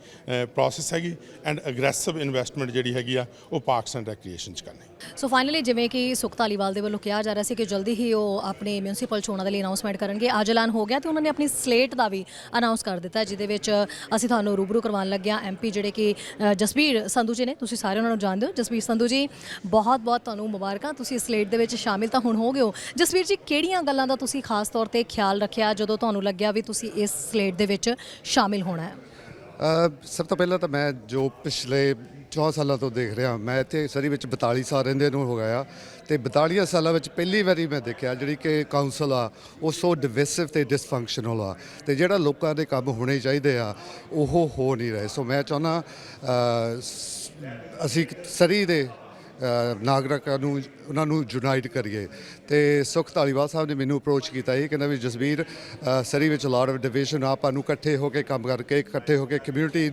process ਹੈਗੀ, ਐਂਡ ਅਗਰੈਸਿਵ ਇਨਵੈਸਟਮੈਂਟ ਜਿਹੜੀ ਹੈਗੀ ਆ ਉਹ ਪਾਰਕਸ ਐਂਡ ਰੈਕਰੀਏਸ਼ਨ 'ਚ ਕਰਨੀ। ਸੋ ਫਾਈਨਲੀ ਜਿਵੇਂ ਕਿ ਸੁਖ ਧਾਲੀਵਾਲ ਦੇ ਵੱਲੋਂ ਕਿਹਾ ਜਾ ਰਿਹਾ ਸੀ ਕਿ ਜਲਦੀ ਹੀ ਉਹ ਆਪਣੇ ਮਿਊਨਿਸਪਲ ਚੋਣਾਂ ਦੇ ਲਈ ਅਨਾਉਂਸਮੈਂਟ ਕਰਨਗੇ, ਅੱਜ ਐਲਾਨ ਹੋ ਗਿਆ ਤੇ ਉਹਨਾਂ ਨੇ ਆਪਣੀ ਸਲੇਟ ਦਾ ਵੀ ਅਨਾਉਂਸ ਕਰ ਦਿੱਤਾ, ਜਿਹਦੇ ਵਿੱਚ ਅਸੀਂ ਤੁਹਾਨੂੰ ਰੂਬਰੂ ਕਰਵਾਉਣ ਲੱਗੇ ਹਾਂ ਐਮਪੀ ਜਿਹੜੇ ਕਿ ਜਸਬੀਰ ਸੰਧੂ ਜੀ ਨੇ। ਤੁਸੀਂ ਸਾਰੇ ਉਹਨਾਂ ਨੂੰ ਜਾਣਦੇ ਹੋ। ਜਸਬੀਰ ਸੰਧੂ ਜੀ, ਬਹੁਤ ਬਹੁਤ ਤੁਹਾਨੂੰ ਮੁਬਾਰਕਾਂ, ਤੁਸੀਂ ਇਸ ਸਲੇਟ ਦੇ ਵਿੱਚ ਸ਼ਾਮਿਲ ਤਾਂ ਹੁਣ ਹੋ ਗਏ ਹੋ। ਜਸਬੀਰ ਜੀ, ਕਿਹੜੀਆਂ ਗੱਲਾਂ ਦਾ ਤੁਸੀਂ ਖਾਸ ਤੌਰ ਤੇ ਖਿਆਲ ਰੱਖਿਆ ਜਦੋਂ ਤੁਹਾਨੂੰ ਲੱਗਿਆ ਵੀ ਤੁਸੀਂ ਇਸ ਸਲੇਟ ਦੇ ਵਿੱਚ ਸ਼ਾਮਿਲ ਹੋਣਾ ਹੈ? ਸਭ ਤੋਂ ਪਹਿਲਾਂ ਤਾਂ ਮੈਂ ਜੋ ਪਿਛਲੇ 4 ਸਾਲਾਂ ਤੋਂ ਦੇਖ ਰਿਹਾ, ਮੈਂ ਇੱਥੇ ਸਰੀ ਵਿੱਚ 42 ਸਾਲ ਰਹਿੰਦੇ ਨੂੰ ਹੋ ਗਿਆ ਤੇ 42 ਸਾਲਾਂ ਵਿੱਚ ਪਹਿਲੀ ਵਾਰੀ ਮੈਂ ਦੇਖਿਆ ਜਿਹੜੀ ਕਿ ਕਾਉਂਸਲ ਆ ਉਹ ਸੋ ਡਿਵਿਸਿਵ ਤੇ ਡਿਸਫੰਕਸ਼ਨਲ ਆ ਤੇ ਜਿਹੜਾ ਲੋਕਾਂ ਦੇ ਕੰਮ ਹੋਣੇ ਚਾਹੀਦੇ ਆ ਉਹ ਹੋ ਨਹੀਂ ਰਹੇ। ਸੋ ਮੈਂ ਚਾਹੁੰਦਾ ਅਸੀਂ ਸਰੀ ਦੇ ਨਾਗਰਿਕਾਂ ਨੂੰ ਉਹਨਾਂ ਨੂੰ ਯੂਨਾਈਟ ਕਰੀਏ ਤੇ ਸੁਖ ਧਾਲੀਵਾਲ ਸਾਹਿਬ ਨੇ ਮੈਨੂੰ ਅਪਰੋਚ ਕੀਤਾ ਇਹ ਕਹਿੰਦਾ ਵੀ ਜਸਵੀਰ ਸਰੀ ਵਿੱਚ ਲਾਟ ਆਫ ਡਿਵੀਜ਼ਨ ਆਪਾਂ ਨੂੰ ਇਕੱਠੇ ਹੋ ਕੇ ਕੰਮ ਕਰਕੇ ਇਕੱਠੇ ਹੋ ਕੇ ਕਮਿਊਨਿਟੀ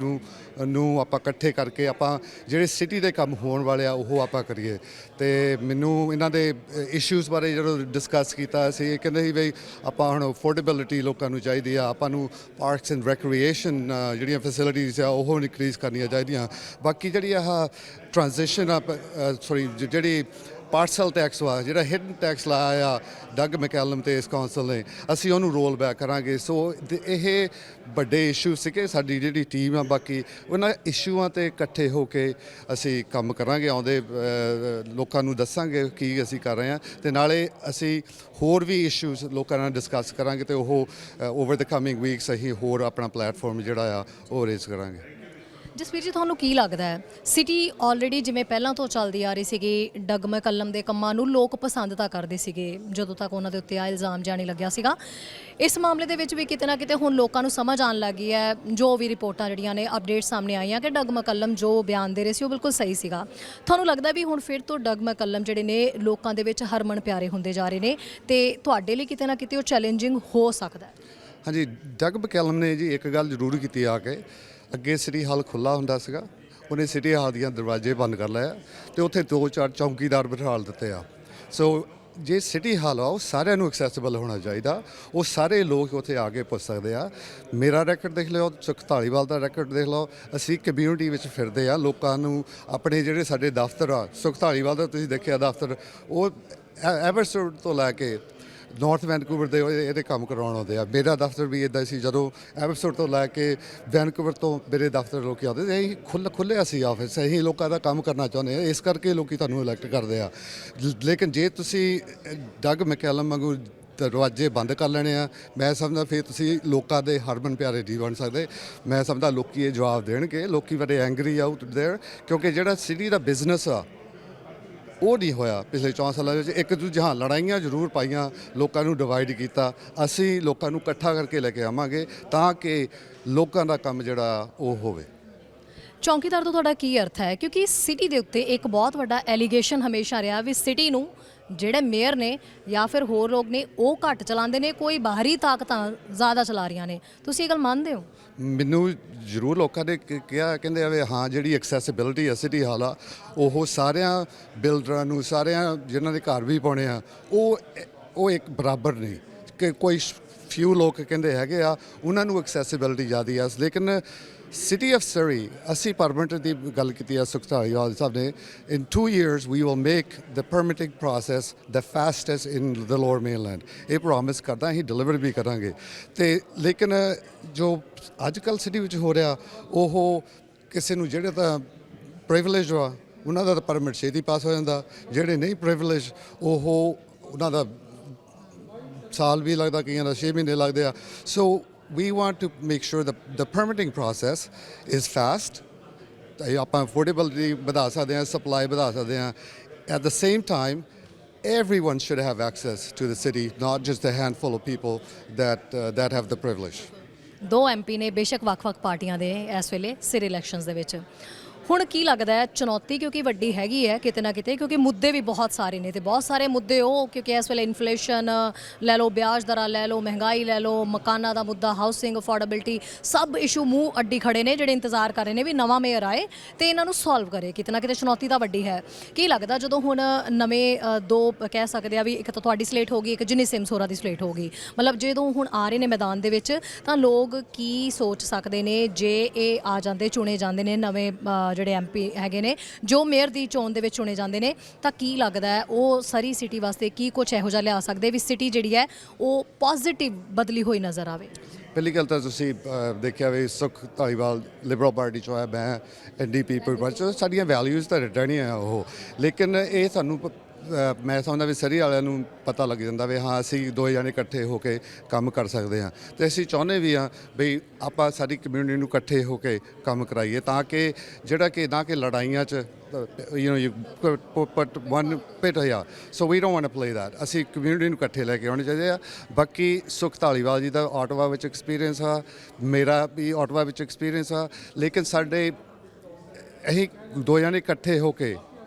ਨੂੰ ਆਪਾਂ ਇਕੱਠੇ ਕਰਕੇ ਆਪਾਂ ਜਿਹੜੇ ਸਿਟੀ ਦੇ ਕੰਮ ਹੋਣ ਵਾਲੇ ਆ ਉਹ ਆਪਾਂ ਕਰੀਏ। ਤੇ ਮੈਨੂੰ ਇਹਨਾਂ ਦੇ ਇਸ਼ੂਜ਼ ਬਾਰੇ ਜਦੋਂ ਡਿਸਕਸ ਕੀਤਾ ਅਸੀਂ ਇਹ ਕਹਿੰਦੇ ਸੀ ਵੀ ਆਪਾਂ ਹੁਣ ਅਫੋਰਡੇਬਿਲਿਟੀ ਲੋਕਾਂ ਨੂੰ ਚਾਹੀਦੀ ਆ, ਆਪਾਂ ਨੂੰ ਪਾਰਕਸ ਐਂਡ ਰੈਕਰੀਏਸ਼ਨ ਜਿਹੜੀਆਂ ਫੈਸਿਲਿਟੀਜ਼ ਆ ਉਹ ਇਨਕਰੀਜ਼ ਕਰਨੀਆਂ ਚਾਹੀਦੀਆਂ। ਬਾਕੀ ਜਿਹੜੀ ਆਹ ਟ੍ਰਾਂਜੀਸ਼ਨ ਆ ਜਿਹੜੀ ਪਾਰਸਲ ਟੈਕਸ ਵਾ ਜਿਹੜਾ ਹਿਡਨ ਟੈਕਸ ਲਾਇਆ ਆ ਡਗ ਮੈਕੈਲਮ ਤੇ ਇਸ ਕਾਉਂਸਲ ਨੇ ਅਸੀਂ ਉਹਨੂੰ ਰੋਲ ਬੈਕ ਕਰਾਂਗੇ। ਸੋ ਇਹ ਵੱਡੇ ਇਸ਼ੂ ਸੀਗੇ, ਸਾਡੀ ਜਿਹੜੀ ਟੀਮ ਆ ਬਾਕੀ ਉਹਨਾਂ ਇਸ਼ੂਆਂ ਤੇ ਇਕੱਠੇ ਹੋ ਕੇ ਅਸੀਂ ਕੰਮ ਕਰਾਂਗੇ, ਆਉਂਦੇ ਲੋਕਾਂ ਨੂੰ ਦੱਸਾਂਗੇ ਕੀ ਅਸੀਂ ਕਰ ਰਹੇ ਹਾਂ ਤੇ ਨਾਲੇ ਅਸੀਂ ਹੋਰ ਵੀ ਇਸ਼ੂਜ਼ ਲੋਕਾਂ ਨਾਲ ਡਿਸਕਸ ਕਰਾਂਗੇ ਤੇ ਉਹ ਓਵਰ ਦ ਕਮਿੰਗ ਵੀਕਸ ਅਸੀਂ ਹੋਰ ਆਪਣਾ ਪਲੇਟਫਾਰਮ ਜਿਹੜਾ ਆ ਉਹ ਰੇਜ਼ ਕਰਾਂਗੇ। ਜਸਵੀਰ ਜੀ ਤੁਹਾਨੂੰ ਕੀ ਲੱਗਦਾ ਹੈ ਸਿਟੀ ਆਲਰੇਡੀ ਜਿਵੇਂ ਪਹਿਲਾਂ ਤੋਂ ਚੱਲਦੀ ਆ ਰਹੀ ਸੀਗੀ ਡਗ ਮੈਕਲਮ ਦੇ ਕੰਮਾਂ ਨੂੰ ਲੋਕ ਪਸੰਦ ਤਾਂ ਕਰਦੇ ਸੀਗੇ ਜਦੋਂ ਤੱਕ ਉਹਨਾਂ ਦੇ ਉੱਤੇ ਆ ਇਲਜ਼ਾਮ ਜਾਣੀ ਲੱਗਿਆ ਸੀਗਾ, ਇਸ ਮਾਮਲੇ ਦੇ ਵਿੱਚ ਵੀ ਕਿਤੇ ਨਾ ਕਿਤੇ ਹੁਣ ਲੋਕਾਂ ਨੂੰ ਸਮਝ ਆਉਣ ਲੱਗੀ ਹੈ ਜੋ ਵੀ ਰਿਪੋਰਟਾਂ ਜਿਹੜੀਆਂ ਨੇ ਅਪਡੇਟ ਸਾਹਮਣੇ ਆਈਆਂ ਕਿ ਡਗ ਮੈਕਲਮ ਜੋ ਬਿਆਨ ਦੇ ਰਹੇ ਸੀ ਉਹ ਬਿਲਕੁਲ ਸਹੀ ਸੀਗਾ। ਤੁਹਾਨੂੰ ਲੱਗਦਾ ਵੀ ਹੁਣ ਫਿਰ ਤੋਂ ਡਗ ਮੈਕਲਮ ਜਿਹੜੇ ਨੇ ਲੋਕਾਂ ਦੇ ਵਿੱਚ ਹਰਮਨ ਪਿਆਰੇ ਹੁੰਦੇ ਜਾ ਰਹੇ ਨੇ ਤੇ ਤੁਹਾਡੇ ਲਈ ਕਿਤੇ ਨਾ ਕਿਤੇ ਉਹ ਚੈਲੰਜਿੰਗ ਹੋ ਸਕਦਾ ਹੈ? ਹਾਂਜੀ, ਡਗ ਮੈਕਲਮ ਨੇ ਜੀ ਇੱਕ ਗੱਲ ਜ਼ਰੂਰ ਕੀਤੀ ਆ ਕੇ ਅੱਗੇ ਸਿਟੀ ਹਾਲ ਖੁੱਲ੍ਹਾ ਹੁੰਦਾ ਸੀਗਾ, ਉਹਨੇ ਸਿਟੀ ਹਾਲ ਦੀਆਂ ਦਰਵਾਜ਼ੇ ਬੰਦ ਕਰ ਲਏ ਤੇ ਉੱਥੇ 2-4 ਚੌਂਕੀਦਾਰ ਬਿਠਾ ਦਿੱਤੇ ਆ। ਸੋ ਜੇ ਸਿਟੀ ਹਾਲ ਆ ਉਹ ਸਾਰਿਆਂ ਨੂੰ ਐਕਸੈਸਿਬਲ ਹੋਣਾ ਚਾਹੀਦਾ, ਉਹ ਸਾਰੇ ਲੋਕ ਉੱਥੇ ਆ ਕੇ ਪੁੱਛ ਸਕਦੇ ਆ। ਮੇਰਾ ਰੈਕਡ ਦੇਖ ਲਿਓ, ਸੁਖ ਧਾਲੀਵਾਲ ਦਾ ਰੈਕਡ ਦੇਖ ਲਓ, ਅਸੀਂ ਕਮਿਊਨਿਟੀ ਵਿੱਚ ਫਿਰਦੇ ਆ, ਲੋਕਾਂ ਨੂੰ ਆਪਣੇ ਜਿਹੜੇ ਸਾਡੇ ਦਫ਼ਤਰ ਆ, ਸੁਖ ਧਾਲੀਵਾਲ ਦਾ ਤੁਸੀਂ ਦੇਖਿਆ ਦਫ਼ਤਰ ਉਹ ਐਵਰਸਟੋਨ ਤੋਂ ਲੈ ਕੇ ਨਾਰਥ ਵੈਨਕੂਵਰ ਦੇ ਇਹਦੇ ਕੰਮ ਕਰਾਉਣ ਆਉਂਦੇ ਆ। ਮੇਰਾ ਦਫ਼ਤਰ ਵੀ ਇੱਦਾਂ ਸੀ, ਜਦੋਂ ਐਵਰਸਟੋਨ ਤੋਂ ਲੈ ਕੇ ਵੈਨਕੂਵਰ ਤੋਂ ਮੇਰੇ ਦਫ਼ਤਰ ਲੋਕ ਆਉਂਦੇ ਸੀ, ਅਸੀਂ ਖੁੱਲ੍ਹਿਆ ਸੀ ਆਫਿਸ, ਅਸੀਂ ਲੋਕਾਂ ਦਾ ਕੰਮ ਕਰਨਾ ਚਾਹੁੰਦੇ ਹਾਂ, ਇਸ ਕਰਕੇ ਲੋਕ ਤੁਹਾਨੂੰ ਇਲੈਕਟ ਕਰਦੇ ਆ। ਲੇਕਿਨ ਜੇ ਤੁਸੀਂ ਡਗ ਮੈਕੈਲਮ ਵਾਂਗੂ ਦਰਵਾਜ਼ੇ ਬੰਦ ਕਰ ਲੈਣੇ ਆ, ਮੈਂ ਸਮਝਦਾ ਫਿਰ ਤੁਸੀਂ ਲੋਕਾਂ ਦੇ ਹਰਮਨ ਪਿਆਰੇ ਨਹੀਂ ਬਣ ਸਕਦੇ। ਮੈਂ ਸਮਝਦਾ ਲੋਕੀ ਇਹ ਜਵਾਬ ਦੇਣਗੇ, ਲੋਕੀ ਬੜੇ ਐਂਗਰੀ ਆਊਟ ਦੇਅਰ ਕਿਉਂਕਿ ਜਿਹੜਾ ਸਿਟੀ ਦਾ ਬਿਜ਼ਨਸ ਆ ਉਹ ਨਹੀਂ ਹੋਇਆ ਪਿਛਲੇ 4 ਸਾਲਾਂ ਵਿੱਚ। ਇੱਕ ਦੂਜੇ ਹਾਂ ਲੜਾਈਆਂ ਜ਼ਰੂਰ ਪਾਈਆਂ, ਲੋਕਾਂ ਨੂੰ ਡਿਵਾਈਡ ਕੀਤਾ, ਅਸੀਂ ਲੋਕਾਂ ਨੂੰ ਇਕੱਠਾ ਕਰਕੇ ਲੈ ਕੇ ਆਵਾਂਗੇ ਤਾਂ ਕਿ ਲੋਕਾਂ ਦਾ ਕੰਮ ਜਿਹੜਾ ਉਹ ਹੋਵੇ। ਚੌਂਕੀਦਾਰ ਤੋਂ ਤੁਹਾਡਾ ਕੀ ਅਰਥ ਹੈ? ਕਿਉਂਕਿ ਸਿਟੀ ਦੇ ਉੱਤੇ ਇੱਕ ਬਹੁਤ ਵੱਡਾ ਐਲੀਗੇਸ਼ਨ ਹਮੇਸ਼ਾ ਰਿਹਾ ਵੀ ਸਿਟੀ ਨੂੰ ਜਿਹੜੇ ਮੇਅਰ ਨੇ ਜਾਂ ਫਿਰ ਹੋਰ ਲੋਕ ਨੇ ਉਹ ਘੱਟ ਚਲਾਉਂਦੇ ਨੇ, ਕੋਈ ਬਾਹਰੀ ਤਾਕਤਾਂ ਜ਼ਿਆਦਾ ਚਲਾ ਰਹੀਆਂ ਨੇ। ਤੁਸੀਂ ਇਹ ਗੱਲ ਮੰਨਦੇ ਹੋ? ਮੈਨੂੰ ਜ਼ਰੂਰ ਲੋਕਾਂ ਨੇ ਕਿਹਾ, ਕਹਿੰਦੇ ਆ ਵੀ ਹਾਂ ਜਿਹੜੀ ਐਕਸੈਸਿਬਿਲਿਟੀ ਆ ਸਿਟੀ ਹਾਲ ਆ ਉਹ ਸਾਰਿਆਂ ਬਿਲਡਰਾਂ ਨੂੰ, ਸਾਰਿਆਂ ਜਿਨ੍ਹਾਂ ਦੇ ਘਰ ਵੀ ਪਾਉਣੇ ਆ ਉਹ ਇੱਕ ਬਰਾਬਰ ਨਹੀਂ ਕਿ ਕੋਈ ਫਿਊ ਲੋਕ ਕਹਿੰਦੇ ਹੈਗੇ ਆ ਉਹਨਾਂ ਨੂੰ ਐਕਸੈਸਿਬਿਲਿਟੀ ਜ਼ਿਆਦਾ ਆ। ਲੇਕਿਨ ਸਿਟੀ ਆਫ ਸਰੀ ਅਸੀਂ ਪਰਮਿਟ ਦੀ ਗੱਲ ਕੀਤੀ ਆ ਸੁਖ ਧਾਲੀਵਾਲ ਸਾਹਿਬ ਨੇ, ਇਨ 2 years we will make the permitting process the fastest in the lower mainland। ਇਹ ਪ੍ਰੋਮਿਸ ਕਰਦਾ, ਅਸੀਂ ਡਿਲੀਵਰ ਵੀ ਕਰਾਂਗੇ। ਤੇ ਲੇਕਿਨ ਜੋ ਅੱਜ ਕੱਲ੍ਹ ਸਿਟੀ ਵਿੱਚ ਹੋ ਰਿਹਾ ਉਹ ਕਿਸੇ ਨੂੰ ਜਿਹੜੇ ਤਾਂ ਪ੍ਰਿਵਿਲੇਜ ਆ ਉਹਨਾਂ ਦਾ ਤਾਂ ਪਰਮਿਟ ਛੇਤੀ ਪਾਸ ਹੋ ਜਾਂਦਾ, ਜਿਹੜੇ ਨਹੀਂ ਪ੍ਰਿਵਿਲੇਜ ਉਹਨਾਂ ਦਾ ਸਾਲ ਵੀ ਲੱਗਦਾ, ਕਈਆਂ ਦਾ 6 ਮਹੀਨੇ ਲੱਗਦੇ ਆ। ਸੋ we want to make sure that the permitting process is fast, ਆਪਾਂ ਅਫੋਰਡੇਬਿਲਿਟੀ ਵਧਾ ਸਕਦੇ ਹਾਂ, ਸਪਲਾਈ ਵਧਾ ਸਕਦੇ ਹਾਂ। At the same time everyone should have access to the city, not just a handful of people that have the privilege। 2 MP ਨੇ ਬੇਸ਼ੱਕ ਵੱਖ-ਵੱਖ ਪਾਰਟੀਆਂ ਦੇ ਇਸ ਵੇਲੇ ਸਿਰ ਇਲੈਕਸ਼ਨਸ ਦੇ ਵਿੱਚ। ਹੁਣ ਕੀ ਲੱਗਦਾ ਹੈ ਚੁਣੌਤੀ ਕਿਉਂਕਿ ਵੱਡੀ ਹੈਗੀ ਹੈ ਕਿਤੇ ਨਾ ਕਿਤੇ, ਕਿਉਂਕਿ ਮੁੱਦੇ ਵੀ ਬਹੁਤ ਸਾਰੇ ਨੇ ਤੇ ਬਹੁਤ ਸਾਰੇ ਮੁੱਦੇ ਉਹ ਕਿਉਂਕਿ ਇਸ ਵੇਲੇ ਇਨਫਲੇਸ਼ਨ ਲੈ ਲਓ, ਵਿਆਜ ਦਰਾਂ ਲੈ ਲਓ, ਮਹਿੰਗਾਈ ਲੈ ਲਓ, ਮਕਾਨਾਂ ਦਾ ਮੁੱਦਾ, ਹਾਊਸਿੰਗ ਅਫੋਰਡੇਬਿਲਟੀ, ਸਭ ਇਸ਼ੂ ਮੂੰਹ ਅੱਡੀ ਖੜੇ ਨੇ ਜਿਹੜੇ ਇੰਤਜ਼ਾਰ ਕਰ ਰਹੇ ਨੇ ਵੀ ਨਵਾਂ ਮੇਅਰ ਆਏ ਤੇ ਇਹਨਾਂ ਨੂੰ ਸੋਲਵ ਕਰੇ। ਕਿਤੇ ਨਾ ਕਿਤੇ ਚੁਣੌਤੀ ਤਾਂ ਵੱਡੀ ਹੈ। ਕੀ ਲੱਗਦਾ ਜਦੋਂ ਹੁਣ ਨਵੇਂ 2 ਕਹਿ ਸਕਦੇ ਆ ਵੀ ਇੱਕ ਤਾਂ ਤੁਹਾਡੀ ਸਲੇਟ ਹੋ ਗਈ, ਇੱਕ ਜਿਨੀ ਸਿਮਸ ਹੋਰਾਂ ਦੀ ਸਲੇਟ ਹੋ ਗਈ, ਮਤਲਬ ਜਦੋਂ ਹੁਣ ਆ ਰਹੇ ਨੇ ਮੈਦਾਨ ਦੇ ਵਿੱਚ ਤਾਂ ਲੋਕ ਕੀ ਸੋਚ ਸਕਦੇ ਨੇ ਜੇ ਇਹ ਆ ਜਾਂਦੇ, ਚੁਣੇ ਜਾਂਦੇ ਨੇ ਨਵੇਂ ਜਿਹੜੇ MP ਹੈਗੇ ਨੇ ਜੋ ਮੇਅਰ ਦੀ ਚੋਣ ਦੇ ਵਿੱਚ ਚੁਣੇ ਜਾਂਦੇ ਨੇ, ਤਾਂ ਕੀ ਲੱਗਦਾ ਹੈ ਉਹ ਸਰੀ ਸਿਟੀ ਵਾਸਤੇ ਕੀ ਕੁਝ ਇਹੋ ਜਿਹਾ ਲਿਆ ਸਕਦੇ ਵੀ ਸਿਟੀ ਜਿਹੜੀ ਹੈ ਉਹ ਪੋਜ਼ਿਟਿਵ ਬਦਲੀ ਹੋਈ ਨਜ਼ਰ ਆਵੇ? ਪਹਿਲੀ ਗੱਲ ਤਾਂ ਤੁਸੀਂ ਦੇਖਿਆ ਵੀ ਸੁਖ ਧਾਲੀਵਾਲ ਲਿਬਰਲ ਪਾਰਟੀ 'ਚੋਂ ਹੈ, ਮੈਂ NDP ਪਾਰਟੀ 'ਚੋਂ, ਸਾਡੀਆਂ ਵੈਲਿਊਜ਼ ਤਾਂ ਰਹਿਣੀਆਂ ਉਹ। ਲੇਕਿਨ ਇਹ ਸਾਨੂੰ ਮੈਂ ਸਮਝਦਾ ਵੀ ਸਰੀ ਵਾਲਿਆਂ ਨੂੰ ਪਤਾ ਲੱਗ ਜਾਂਦਾ ਵੀ ਹਾਂ ਅਸੀਂ ਦੋਵੇਂ ਜਾਣੇ ਇਕੱਠੇ ਹੋ ਕੇ ਕੰਮ ਕਰ ਸਕਦੇ ਹਾਂ ਤੇ ਅਸੀਂ ਚਾਹੁੰਦੇ ਵੀ ਹਾਂ ਵੀ ਆਪਾਂ ਸਾਡੀ ਕਮਿਊਨਿਟੀ ਨੂੰ ਇਕੱਠੇ ਹੋ ਕੇ ਕੰਮ ਕਰਾਈਏ ਤਾਂ ਕਿ ਜਿਹੜਾ ਕਿ ਨਾ ਕਿ ਲੜਾਈਆਂ 'ਚ you put one pit here. So we don't want to play that. ਅਸੀਂ ਕਮਿਊਨਿਟੀ ਨੂੰ ਇਕੱਠੇ ਲੈ ਕੇ ਆਉਣੇ ਚਾਹੀਦੇ ਆ। ਬਾਕੀ ਸੁਖ ਧਾਲੀਵਾਲ ਜੀ ਦਾ ਆਟਵਾ ਵਿੱਚ ਐਕਸਪੀਰੀਅੰਸ ਆ, ਮੇਰਾ ਵੀ ਆਟਵਾ ਵਿੱਚ ਐਕਸਪੀਰੀਅੰਸ ਆ, ਲੇਕਿਨ ਸਾਡੇ ਅਸੀਂ ਦੋ ਜਣੇ ਇਕੱਠੇ ਹੋ ਕੇ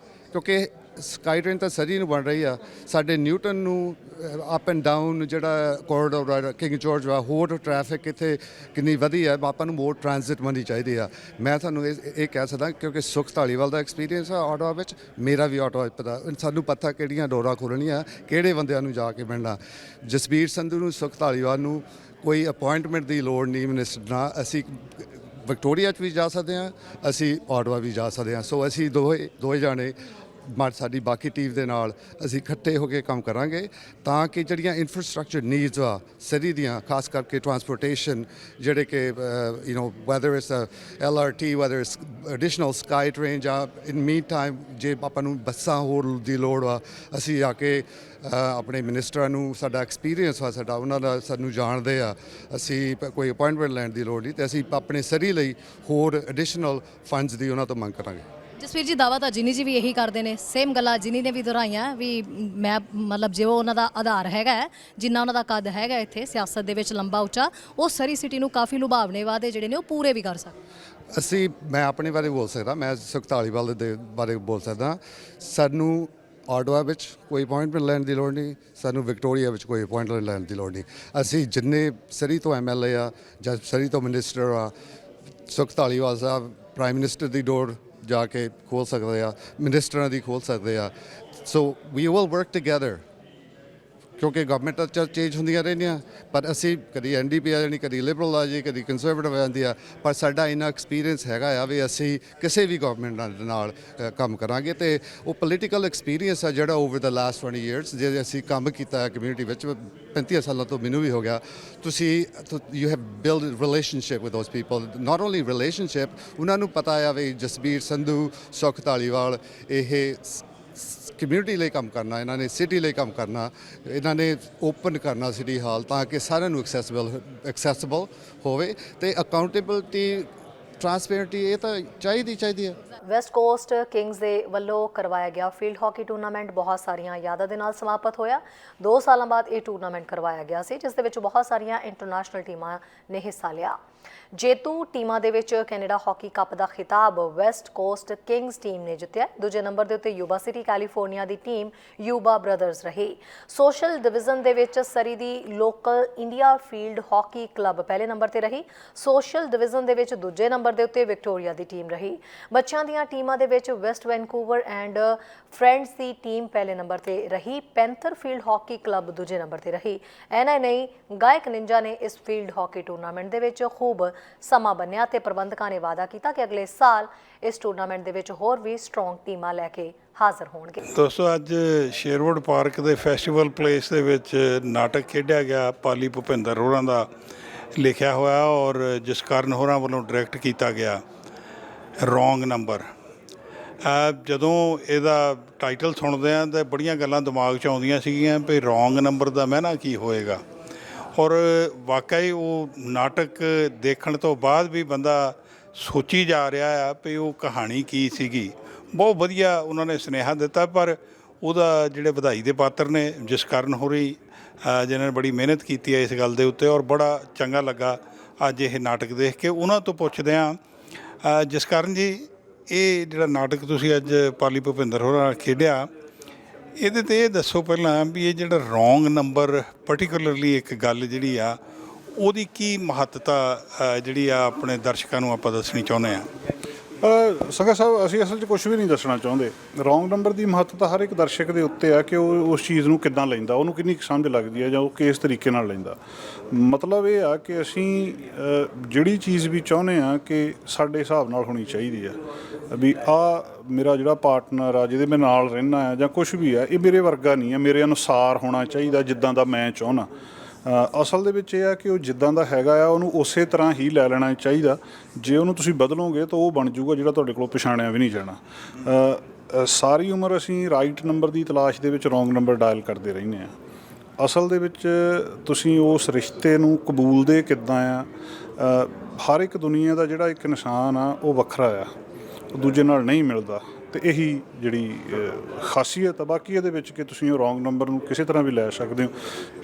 ਕਿਉਂਕਿ ਸਕਾਈ ਟ੍ਰੇਨ ਤਾਂ ਸਰੀ ਨੂੰ ਬਣ ਰਹੀ ਆ, ਸਾਡੇ ਨਿਊਟਨ ਨੂੰ ਅਪ ਐਂਡ ਡਾਊਨ ਜਿਹੜਾ ਕੋਰੀਡੋਰ ਕਿੰਗ ਜਾਰਜ ਵਾ ਹੋਰ ਟ੍ਰੈਫਿਕ ਇੱਥੇ ਕਿੰਨੀ ਵਧੀਆ ਆਪਾਂ ਨੂੰ ਮੋਰ ਟ੍ਰਾਂਜ਼ਿਟ ਬਣਨੀ ਚਾਹੀਦੀ ਆ। ਮੈਂ ਤੁਹਾਨੂੰ ਇਹ ਕਹਿ ਸਕਦਾ ਕਿਉਂਕਿ ਸੁਖ ਧਾਲੀਵਾਲ ਦਾ ਐਕਸਪੀਰੀਅੰਸ ਆ ਆਟੋਆ ਵਿੱਚ, ਮੇਰਾ ਵੀ ਆਟੋਆ ਪਤਾ, ਸਾਨੂੰ ਪਤਾ ਕਿਹੜੀਆਂ ਡੋਰਾਂ ਖੋਲ੍ਹਣੀਆਂ, ਕਿਹੜੇ ਬੰਦਿਆਂ ਨੂੰ ਜਾ ਕੇ ਮਿਲਣਾ। ਜਸਬੀਰ ਸੰਧੂ ਨੂੰ ਸੁਖ ਧਾਲੀਵਾਲ ਨੂੰ ਕੋਈ ਅਪਾਇੰਟਮੈਂਟ ਦੀ ਲੋੜ ਨਹੀਂ ਮਿਨਿਸਟਰ ਨਾਲ, ਅਸੀਂ ਵਿਕਟੋਰੀਆ 'ਚ ਵੀ ਜਾ ਸਕਦੇ ਹਾਂ, ਅਸੀਂ ਆਟੋਆ ਵੀ ਜਾ ਸਕਦੇ ਹਾਂ। ਸੋ ਅਸੀਂ ਦੋਵੇਂ ਜਾਣੇ ਸਾਡੀ ਬਾਕੀ ਟੀਮ ਦੇ ਨਾਲ ਅਸੀਂ ਇਕੱਠੇ ਹੋ ਕੇ ਕੰਮ ਕਰਾਂਗੇ ਤਾਂ ਕਿ ਜਿਹੜੀਆਂ ਇਨਫਰਾਸਟ੍ਰਕਚਰ ਨੀਡਸ ਆ ਸਿਟੀ ਦੀਆਂ, ਖਾਸ ਕਰਕੇ ਟਰਾਂਸਪੋਰਟੇਸ਼ਨ ਜਿਹੜੇ ਕਿ weather it's LRT, weather it's additional sky train, ਜਾਂ ਇਨ ਮੀਨ ਟਾਈਮ ਜੇ ਆਪਾਂ ਨੂੰ ਬੱਸਾਂ ਹੋਰ ਦੀ ਲੋੜ ਆ, ਅਸੀਂ ਆ ਕੇ ਆਪਣੇ ਮਿਨਿਸਟਰਾਂ ਨੂੰ, ਸਾਡਾ ਐਕਸਪੀਰੀਅੰਸ ਆ ਸਾਡਾ, ਉਹਨਾਂ ਦਾ ਸਾਨੂੰ ਜਾਣਦੇ ਆ, ਅਸੀਂ ਕੋਈ ਅਪਾਇੰਟਮੈਂਟ ਲੈਣ ਦੀ ਲੋੜ ਨਹੀਂ ਤੇ ਅਸੀਂ ਆਪਣੇ ਸਰੀ ਲਈ ਹੋਰ ਐਡੀਸ਼ਨਲ ਫੰਡਸ ਦੀ ਉਹਨਾਂ ਤੋਂ ਮੰਗ ਕਰਾਂਗੇ। ਜਸਵੀਰ ਜੀ ਦਾਵਾ ਤਾਂ ਜਿਨੀ ਜੀ ਵੀ ਇਹੀ ਕਰਦੇ ਨੇ, ਸੇਮ ਗੱਲਾਂ ਜਿਨੀ ਨੇ ਵੀ ਦੁਹਰਾਈਆਂ ਵੀ ਮੈਂ ਮਤਲਬ ਜੋ ਉਹਨਾਂ ਦਾ ਆਧਾਰ ਹੈਗਾ ਜਿੰਨਾ ਉਹਨਾਂ ਦਾ ਕੱਦ ਹੈਗਾ ਇੱਥੇ ਸਿਆਸਤ ਦੇ ਵਿੱਚ ਲੰਬਾ ਉੱਚਾ, ਉਹ ਸਰੀ ਸਿਟੀ ਨੂੰ ਕਾਫੀ ਲੁਭਾਵਣੇ ਵਾਅਦੇ ਜਿਹੜੇ ਨੇ ਉਹ ਪੂਰੇ ਵੀ ਕਰ ਸਕਦੇ। ਮੈਂ ਆਪਣੇ ਬਾਰੇ ਬੋਲ ਸਕਦਾ, ਮੈਂ ਸੁਖ ਧਾਲੀਵਾਲ ਦੇ ਬਾਰੇ ਬੋਲ ਸਕਦਾ। ਸਾਨੂੰ ਆਟੋਆ ਵਿੱਚ ਕੋਈ ਅਪਾਇੰਟਮੈਂਟ ਲੈਣ ਦੀ ਲੋੜ ਨਹੀਂ, ਸਾਨੂੰ ਵਿਕਟੋਰੀਆ ਵਿੱਚ ਕੋਈ ਅਪਾਇੰਟਮੈਂਟ ਲੈਣ ਦੀ ਲੋੜ ਨਹੀਂ। ਅਸੀਂ ਜਿੰਨੇ ਸਰੀ ਤੋਂ MLA ਆ ਜਾਂ ਸਰੀ ਤੋਂ ਮਿਨਿਸਟਰ ਆ, ਸੁਖ ਧਾਲੀਵਾਲ ਸਾਹਿਬ ਪ੍ਰਾਈਮ ਮਿਨਿਸਟਰ ਦੀ ਡੋਰ ਜਾ ਕੇ ਖੋਲ੍ਹ ਸਕਦੇ ਆ, ਮਿਨਿਸਟਰਾਂ ਦੀ ਖੋਲ੍ਹ ਸਕਦੇ ਆ। ਸੋ ਵੀ ਵਿਲ ਵਰਕ ਟੁਗੇਦਰ ਕਿਉਂਕਿ ਗਵਰਨਮੈਂਟਾਂ ਚੇਂਜ ਹੁੰਦੀਆਂ ਰਹਿੰਦੀਆਂ, ਪਰ ਅਸੀਂ ਕਦੀ NDP ਆ ਜਾਣੀ, ਕਦੀ ਲਿਬਰਲ ਆ ਜੀ, ਕਦੀ ਕੰਜ਼ਰਵੇਟਿਵ ਆ ਜਾਂਦੀ ਆ, ਪਰ ਸਾਡਾ ਇੰਨਾ ਐਕਸਪੀਰੀਅੰਸ ਹੈਗਾ ਆ ਵੀ ਅਸੀਂ ਕਿਸੇ ਵੀ ਗਵਰਨਮੈਂਟ ਨਾਲ ਕੰਮ ਕਰਾਂਗੇ। ਤੇ ਉਹ ਪੋਲੀਟੀਕਲ ਐਕਸਪੀਰੀਅੰਸ ਆ ਜਿਹੜਾ ਓਵਰ ਦ ਲਾਸਟ 20 years ਜੇ ਅਸੀਂ ਕੰਮ ਕੀਤਾ ਕਮਿਊਨਿਟੀ ਵਿੱਚ, 35 ਸਾਲਾਂ ਤੋਂ ਮੈਨੂੰ ਵੀ ਹੋ ਗਿਆ। ਤੁਸੀਂ you have build relationship with those people, not only relationship, ਉਹਨਾਂ ਨੂੰ ਪਤਾ ਆ ਵੀ ਜਸਬੀਰ ਸੰਧੂ, ਸੁਖ ਧਾਲੀਵਾਲ ਇਹ ਕਮਿਊਨਿਟੀ ਲਈ ਕੰਮ ਕਰਨਾ, ਇਹਨਾਂ ਨੇ ਸਿਟੀ ਲਈ ਕੰਮ ਕਰਨਾ, ਇਹਨਾਂ ਨੇ ਓਪਨ ਕਰਨਾ ਸਿਟੀ ਹਾਲ ਤਾਂ ਕਿ ਸਾਰਿਆਂ ਨੂੰ ਐਕਸੈਸਿਬਲ ਹੋਵੇ ਤੇ ਅਕਾਊਂਟੇਬਿਲਟੀ, ਟਰਾਂਸਪੇਰੈਂਟੀ ਇਹ ਤਾਂ ਚਾਹੀਦੀ ਹੈ। ਵੈਸਟ ਕੋਸਟ ਕਿੰਗਸ ਦੇ ਵੱਲੋਂ ਕਰਵਾਇਆ ਗਿਆ ਫੀਲਡ ਹਾਕੀ ਟੂਰਨਾਮੈਂਟ ਬਹੁਤ ਸਾਰੀਆਂ ਯਾਦਾਂ ਦੇ ਨਾਲ ਸਮਾਪਤ ਹੋਇਆ। 2 ਸਾਲਾਂ ਬਾਅਦ ਇਹ ਟੂਰਨਾਮੈਂਟ ਕਰਵਾਇਆ ਗਿਆ ਸੀ ਜਿਸ ਦੇ ਵਿੱਚ ਬਹੁਤ ਸਾਰੀਆਂ ਇੰਟਰਨੈਸ਼ਨਲ ਟੀਮਾਂ ਨੇ ਹਿੱਸਾ ਲਿਆ। ਜੇਤੂ ਟੀਮਾਂ ਦੇ ਵਿੱਚ ਕੈਨੇਡਾ ਹਾਕੀ ਕੱਪ ਦਾ ਖਿਤਾਬ ਵੈਸਟ ਕੋਸਟ ਕਿੰਗਸ ਟੀਮ ਨੇ ਜਿੱਤਿਆ। ਦੂਜੇ ਨੰਬਰ ਦੇ ਉੱਤੇ ਯੂਬਾ ਸਿਟੀ ਕੈਲੀਫੋਰਨੀਆ ਦੀ ਟੀਮ ਯੂਬਾ ਬ੍ਰਦਰਜ਼ ਰਹੀ। ਸੋਸ਼ਲ ਡਿਵੀਜ਼ਨ ਦੇ ਵਿੱਚ ਸਰੀ ਦੀ local India field hockey club ਪਹਿਲੇ ਨੰਬਰ ਤੇ ਰਹੀ। ਸੋਸ਼ਲ ਡਿਵੀਜ਼ਨ ਦੇ ਵਿੱਚ ਦੂਜੇ ਨੰਬਰ ਦੇ ਉੱਤੇ ਵਿਕਟੋਰੀਆ ਦੀ ਟੀਮ ਰਹੀ। ਬੱਚਿਆਂ ਦੀਆਂ ਟੀਮਾਂ ਦੇ ਵਿੱਚ West Vancouver and friends the team ਪਹਿਲੇ ਨੰਬਰ ਤੇ ਰਹੀ। ਪੈਂਥਰ ਫੀਲਡ ਹਾਕੀ ਕਲੱਬ ਦੂਜੇ ਨੰਬਰ ਤੇ ਰਹੀ। ਐਨਾ ਨਹੀਂ ਗਾਇਕ ਨਿੰਜਾ ਨੇ ਇਸ ਫੀਲਡ ਹਾਕੀ ਟੂਰਨਾਮੈਂਟ ਦੇ ਵਿੱਚ ਖੂਬ ਸਮਾਂ ਬੰਨਿਆ ਤੇ ਪ੍ਰਬੰਧਕਾਂ ਨੇ ਵਾਅਦਾ ਕੀਤਾ ਕਿ ਅਗਲੇ ਸਾਲ ਇਸ ਟੂਰਨਾਮੈਂਟ ਦੇ ਵਿੱਚ ਹੋਰ ਵੀ ਸਟਰੋਂਗ ਟੀਮਾਂ ਲੈ ਕੇ ਹਾਜ਼ਰ ਹੋਣਗੇ। ਦੋਸਤੋ ਅੱਜ ਸ਼ੇਰਵੁੱਡ ਪਾਰਕ ਦੇ ਫੈਸਟੀਵਲ ਪਲੇਸ ਦੇ ਵਿੱਚ ਨਾਟਕ ਖੇਡਿਆ ਗਿਆ ਪਾਲੀ ਭੁਪਿੰਦਰ ਹੋਰਾਂ ਦਾ ਲਿਖਿਆ ਹੋਇਆ ਔਰ ਜਸਕਰਨ ਹੋਰਾਂ ਵੱਲੋਂ ਡਾਇਰੈਕਟ ਕੀਤਾ ਗਿਆ ਰੋਂਗ ਨੰਬਰ। ਜਦੋਂ ਇਹਦਾ ਟਾਈਟਲ ਸੁਣਦੇ ਹਾਂ ਤਾਂ ਬੜੀਆਂ ਗੱਲਾਂ ਦਿਮਾਗ 'ਚ ਆਉਂਦੀਆਂ ਸੀਗੀਆਂ ਵੀ ਰੋਂਗ ਨੰਬਰ ਦਾ ਮਾਇਨਾ ਕੀ ਹੋਏਗਾ, ਔਰ ਵਾਕਈ ਉਹ ਨਾਟਕ ਦੇਖਣ ਤੋਂ ਬਾਅਦ ਵੀ ਬੰਦਾ ਸੋਚੀ ਜਾ ਰਿਹਾ ਆ ਵੀ ਉਹ ਕਹਾਣੀ ਕੀ ਸੀਗੀ। ਬਹੁਤ ਵਧੀਆ ਉਹਨਾਂ ਨੇ ਸੁਨੇਹਾ ਦਿੱਤਾ, ਪਰ ਉਹਦਾ ਜਿਹੜੇ ਵਧਾਈ ਦੇ ਪਾਤਰ ਨੇ ਜਸਕਰਨ ਹੋਰੀ ਜਿਨ੍ਹਾਂ ਨੇ ਬੜੀ ਮਿਹਨਤ ਕੀਤੀ ਹੈ ਇਸ ਗੱਲ ਦੇ ਉੱਤੇ, ਔਰ ਬੜਾ ਚੰਗਾ ਲੱਗਾ ਅੱਜ ਇਹ ਨਾਟਕ ਦੇਖ ਕੇ। ਉਹਨਾਂ ਤੋਂ ਪੁੱਛਦੇ ਹਾਂ ਜਸਕਰਨ ਜੀ, ਇਹ ਜਿਹੜਾ ਨਾਟਕ ਤੁਸੀਂ ਅੱਜ ਪਾਲੀ ਭੁਪਿੰਦਰ ਹੋਰਾਂ ਨਾਲ ਖੇਡਿਆ, ਇਹਦੇ 'ਤੇ ਇਹ ਦੱਸੋ ਪਹਿਲਾਂ ਵੀ ਇਹ ਜਿਹੜਾ ਰੋਂਗ ਨੰਬਰ ਪਰਟੀਕੂਲਰਲੀ ਇੱਕ ਗੱਲ ਜਿਹੜੀ ਆ ਉਹਦੀ ਕੀ ਮਹੱਤਤਾ ਜਿਹੜੀ ਆ ਆਪਣੇ ਦਰਸ਼ਕਾਂ ਨੂੰ ਆਪਾਂ ਦੱਸਣੀ ਚਾਹੁੰਦੇ ਹਾਂ। ਸੰਗਾ ਸਾਹਿਬ, ਅਸੀਂ ਅਸਲ 'ਚ ਕੁਝ ਵੀ ਨਹੀਂ ਦੱਸਣਾ ਚਾਹੁੰਦੇ। ਰੋਂਗ ਨੰਬਰ ਦੀ ਮਹੱਤਤਾ ਹਰ ਇੱਕ ਦਰਸ਼ਕ ਦੇ ਉੱਤੇ ਆ ਕਿ ਉਹ ਉਸ ਚੀਜ਼ ਨੂੰ ਕਿੱਦਾਂ ਲੈਂਦਾ, ਉਹਨੂੰ ਕਿੰਨੀ ਸਮਝ ਲੱਗਦੀ ਹੈ ਜਾਂ ਉਹ ਕਿਸ ਤਰੀਕੇ ਨਾਲ ਲੈਂਦਾ। ਮਤਲਬ ਇਹ ਆ ਕਿ ਅਸੀਂ ਜਿਹੜੀ ਚੀਜ਼ ਵੀ ਚਾਹੁੰਦੇ ਹਾਂ ਕਿ ਸਾਡੇ ਹਿਸਾਬ ਨਾਲ ਹੋਣੀ ਚਾਹੀਦੀ ਆ, ਵੀ ਆਹ ਮੇਰਾ ਜਿਹੜਾ ਪਾਰਟਨਰ ਆ ਜਿਹਦੇ ਮੈਂ ਨਾਲ ਰਹਿੰਦਾ ਆ ਜਾਂ ਕੁਛ ਵੀ ਆ, ਇਹ ਮੇਰੇ ਵਰਗਾ ਨਹੀਂ ਆ, ਮੇਰੇ ਅਨੁਸਾਰ ਹੋਣਾ ਚਾਹੀਦਾ ਜਿੱਦਾਂ ਦਾ ਮੈਂ ਚਾਹੁੰਦਾ। ਅਸਲ ਦੇ ਵਿੱਚ ਇਹ ਆ ਕਿ ਉਹ ਜਿੱਦਾਂ ਦਾ ਹੈਗਾ ਆ ਉਹਨੂੰ ਉਸੇ ਤਰ੍ਹਾਂ ਹੀ ਲੈ ਲੈਣਾ ਚਾਹੀਦਾ। ਜੇ ਉਹਨੂੰ ਤੁਸੀਂ ਬਦਲੋਗੇ ਤਾਂ ਉਹ ਬਣ ਜੂਗਾ ਜਿਹੜਾ ਤੁਹਾਡੇ ਕੋਲੋਂ ਪਛਾਣਿਆ ਵੀ ਨਹੀਂ ਜਾਣਾ। ਸਾਰੀ ਉਮਰ ਅਸੀਂ ਰਾਈਟ ਨੰਬਰ ਦੀ ਤਲਾਸ਼ ਦੇ ਵਿੱਚ ਰੋਂਗ ਨੰਬਰ ਡਾਇਲ ਕਰਦੇ ਰਹਿੰਦੇ ਹਾਂ। ਅਸਲ ਦੇ ਵਿੱਚ ਤੁਸੀਂ ਉਸ ਰਿਸ਼ਤੇ ਨੂੰ ਕਬੂਲਦੇ ਕਿੱਦਾਂ ਆ। ਹਰ ਇੱਕ ਦੁਨੀਆ ਦਾ ਜਿਹੜਾ ਇੱਕ ਇਨਸਾਨ ਆ ਉਹ ਵੱਖਰਾ ਆ, ਉਹ ਦੂਜੇ ਨਾਲ ਨਹੀਂ ਮਿਲਦਾ, ਤੇ ਇਹੀ ਜਿਹੜੀ ਖਾਸੀਅਤ ਆ। ਬਾਕੀ ਇਹਦੇ ਵਿੱਚ ਕਿ ਤੁਸੀਂ ਉਹ ਰੋਂਗ ਨੰਬਰ ਨੂੰ ਕਿਸੇ ਤਰ੍ਹਾਂ ਵੀ ਲੈ ਸਕਦੇ ਹੋ।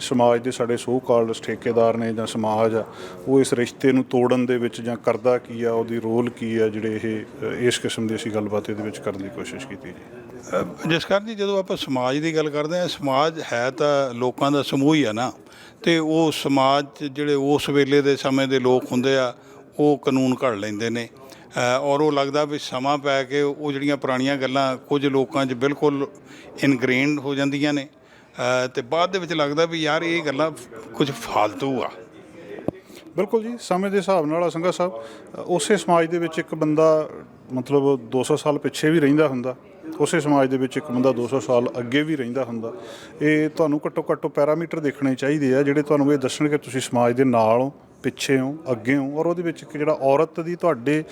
ਸਮਾਜ ਦੇ ਸਾਡੇ ਸੋ ਕਾਲਡ ਠੇਕੇਦਾਰ ਨੇ ਜਾਂ ਸਮਾਜ ਆ, ਉਹ ਇਸ ਰਿਸ਼ਤੇ ਨੂੰ ਤੋੜਨ ਦੇ ਵਿੱਚ ਜਾਂ ਕਰਦਾ ਕੀ ਆ, ਉਹਦੀ ਰੋਲ ਕੀ ਆ, ਜਿਹੜੇ ਇਹ ਇਸ ਕਿਸਮ ਦੀ ਅਸੀਂ ਗੱਲਬਾਤ ਇਹਦੇ ਵਿੱਚ ਕਰਨ ਦੀ ਕੋਸ਼ਿਸ਼ ਕੀਤੀ ਜੀ। ਜਸਕਰਨ ਜੀ, ਜਦੋਂ ਆਪਾਂ ਸਮਾਜ ਦੀ ਗੱਲ ਕਰਦੇ ਹਾਂ, ਸਮਾਜ ਹੈ ਤਾਂ ਲੋਕਾਂ ਦਾ ਸਮੂਹ ਹੀ ਆ ਨਾ, ਅਤੇ ਉਹ ਸਮਾਜ 'ਚ ਜਿਹੜੇ ਉਸ ਵੇਲੇ ਦੇ ਸਮੇਂ ਦੇ ਲੋਕ ਹੁੰਦੇ ਆ, ਉਹ ਕਾਨੂੰਨ ਘੜ ਲੈਂਦੇ ਨੇ, ਔਰ ਉਹ ਲੱਗਦਾ ਵੀ ਸਮਾਂ ਪੈ ਕੇ ਉਹ ਜਿਹੜੀਆਂ ਪੁਰਾਣੀਆਂ ਗੱਲਾਂ ਕੁਝ ਲੋਕਾਂ 'ਚ ਬਿਲਕੁਲ ਇਨਗ੍ਰੇਨਡ ਹੋ ਜਾਂਦੀਆਂ ਨੇ, ਅਤੇ ਬਾਅਦ ਦੇ ਵਿੱਚ ਲੱਗਦਾ ਵੀ ਯਾਰ ਇਹ ਗੱਲਾਂ ਕੁਝ ਫਾਲਤੂ ਆ। ਬਿਲਕੁਲ ਜੀ, ਸਮੇਂ ਦੇ ਹਿਸਾਬ ਨਾਲ ਸੰਘਾ ਸਾਹਿਬ ਉਸੇ ਸਮਾਜ ਦੇ ਵਿੱਚ ਇੱਕ ਬੰਦਾ ਮਤਲਬ 200 ਸਾਲ ਪਿੱਛੇ ਵੀ ਰਹਿੰਦਾ ਹੁੰਦਾ, ਉਸੇ ਸਮਾਜ ਦੇ ਵਿੱਚ ਇੱਕ ਬੰਦਾ 200 ਸਾਲ ਅੱਗੇ ਵੀ ਰਹਿੰਦਾ ਹੁੰਦਾ। ਇਹ ਤੁਹਾਨੂੰ ਘੱਟੋ ਘੱਟ ਪੈਰਾਮੀਟਰ ਦੇਖਣੇ ਚਾਹੀਦੇ ਆ ਜਿਹੜੇ ਤੁਹਾਨੂੰ ਇਹ ਦੱਸਣ ਕਿ ਤੁਸੀਂ ਸਮਾਜ ਦੇ ਨਾਲ ਹੋ, ਪਿੱਛੇ ਹੋ, ਅੱਗੇ ਹੋ, ਔਰ ਉਹਦੇ ਵਿੱਚ ਇੱਕ ਜਿਹੜਾ ਔਰਤ ਦੀ ਤੁਹਾਡੇ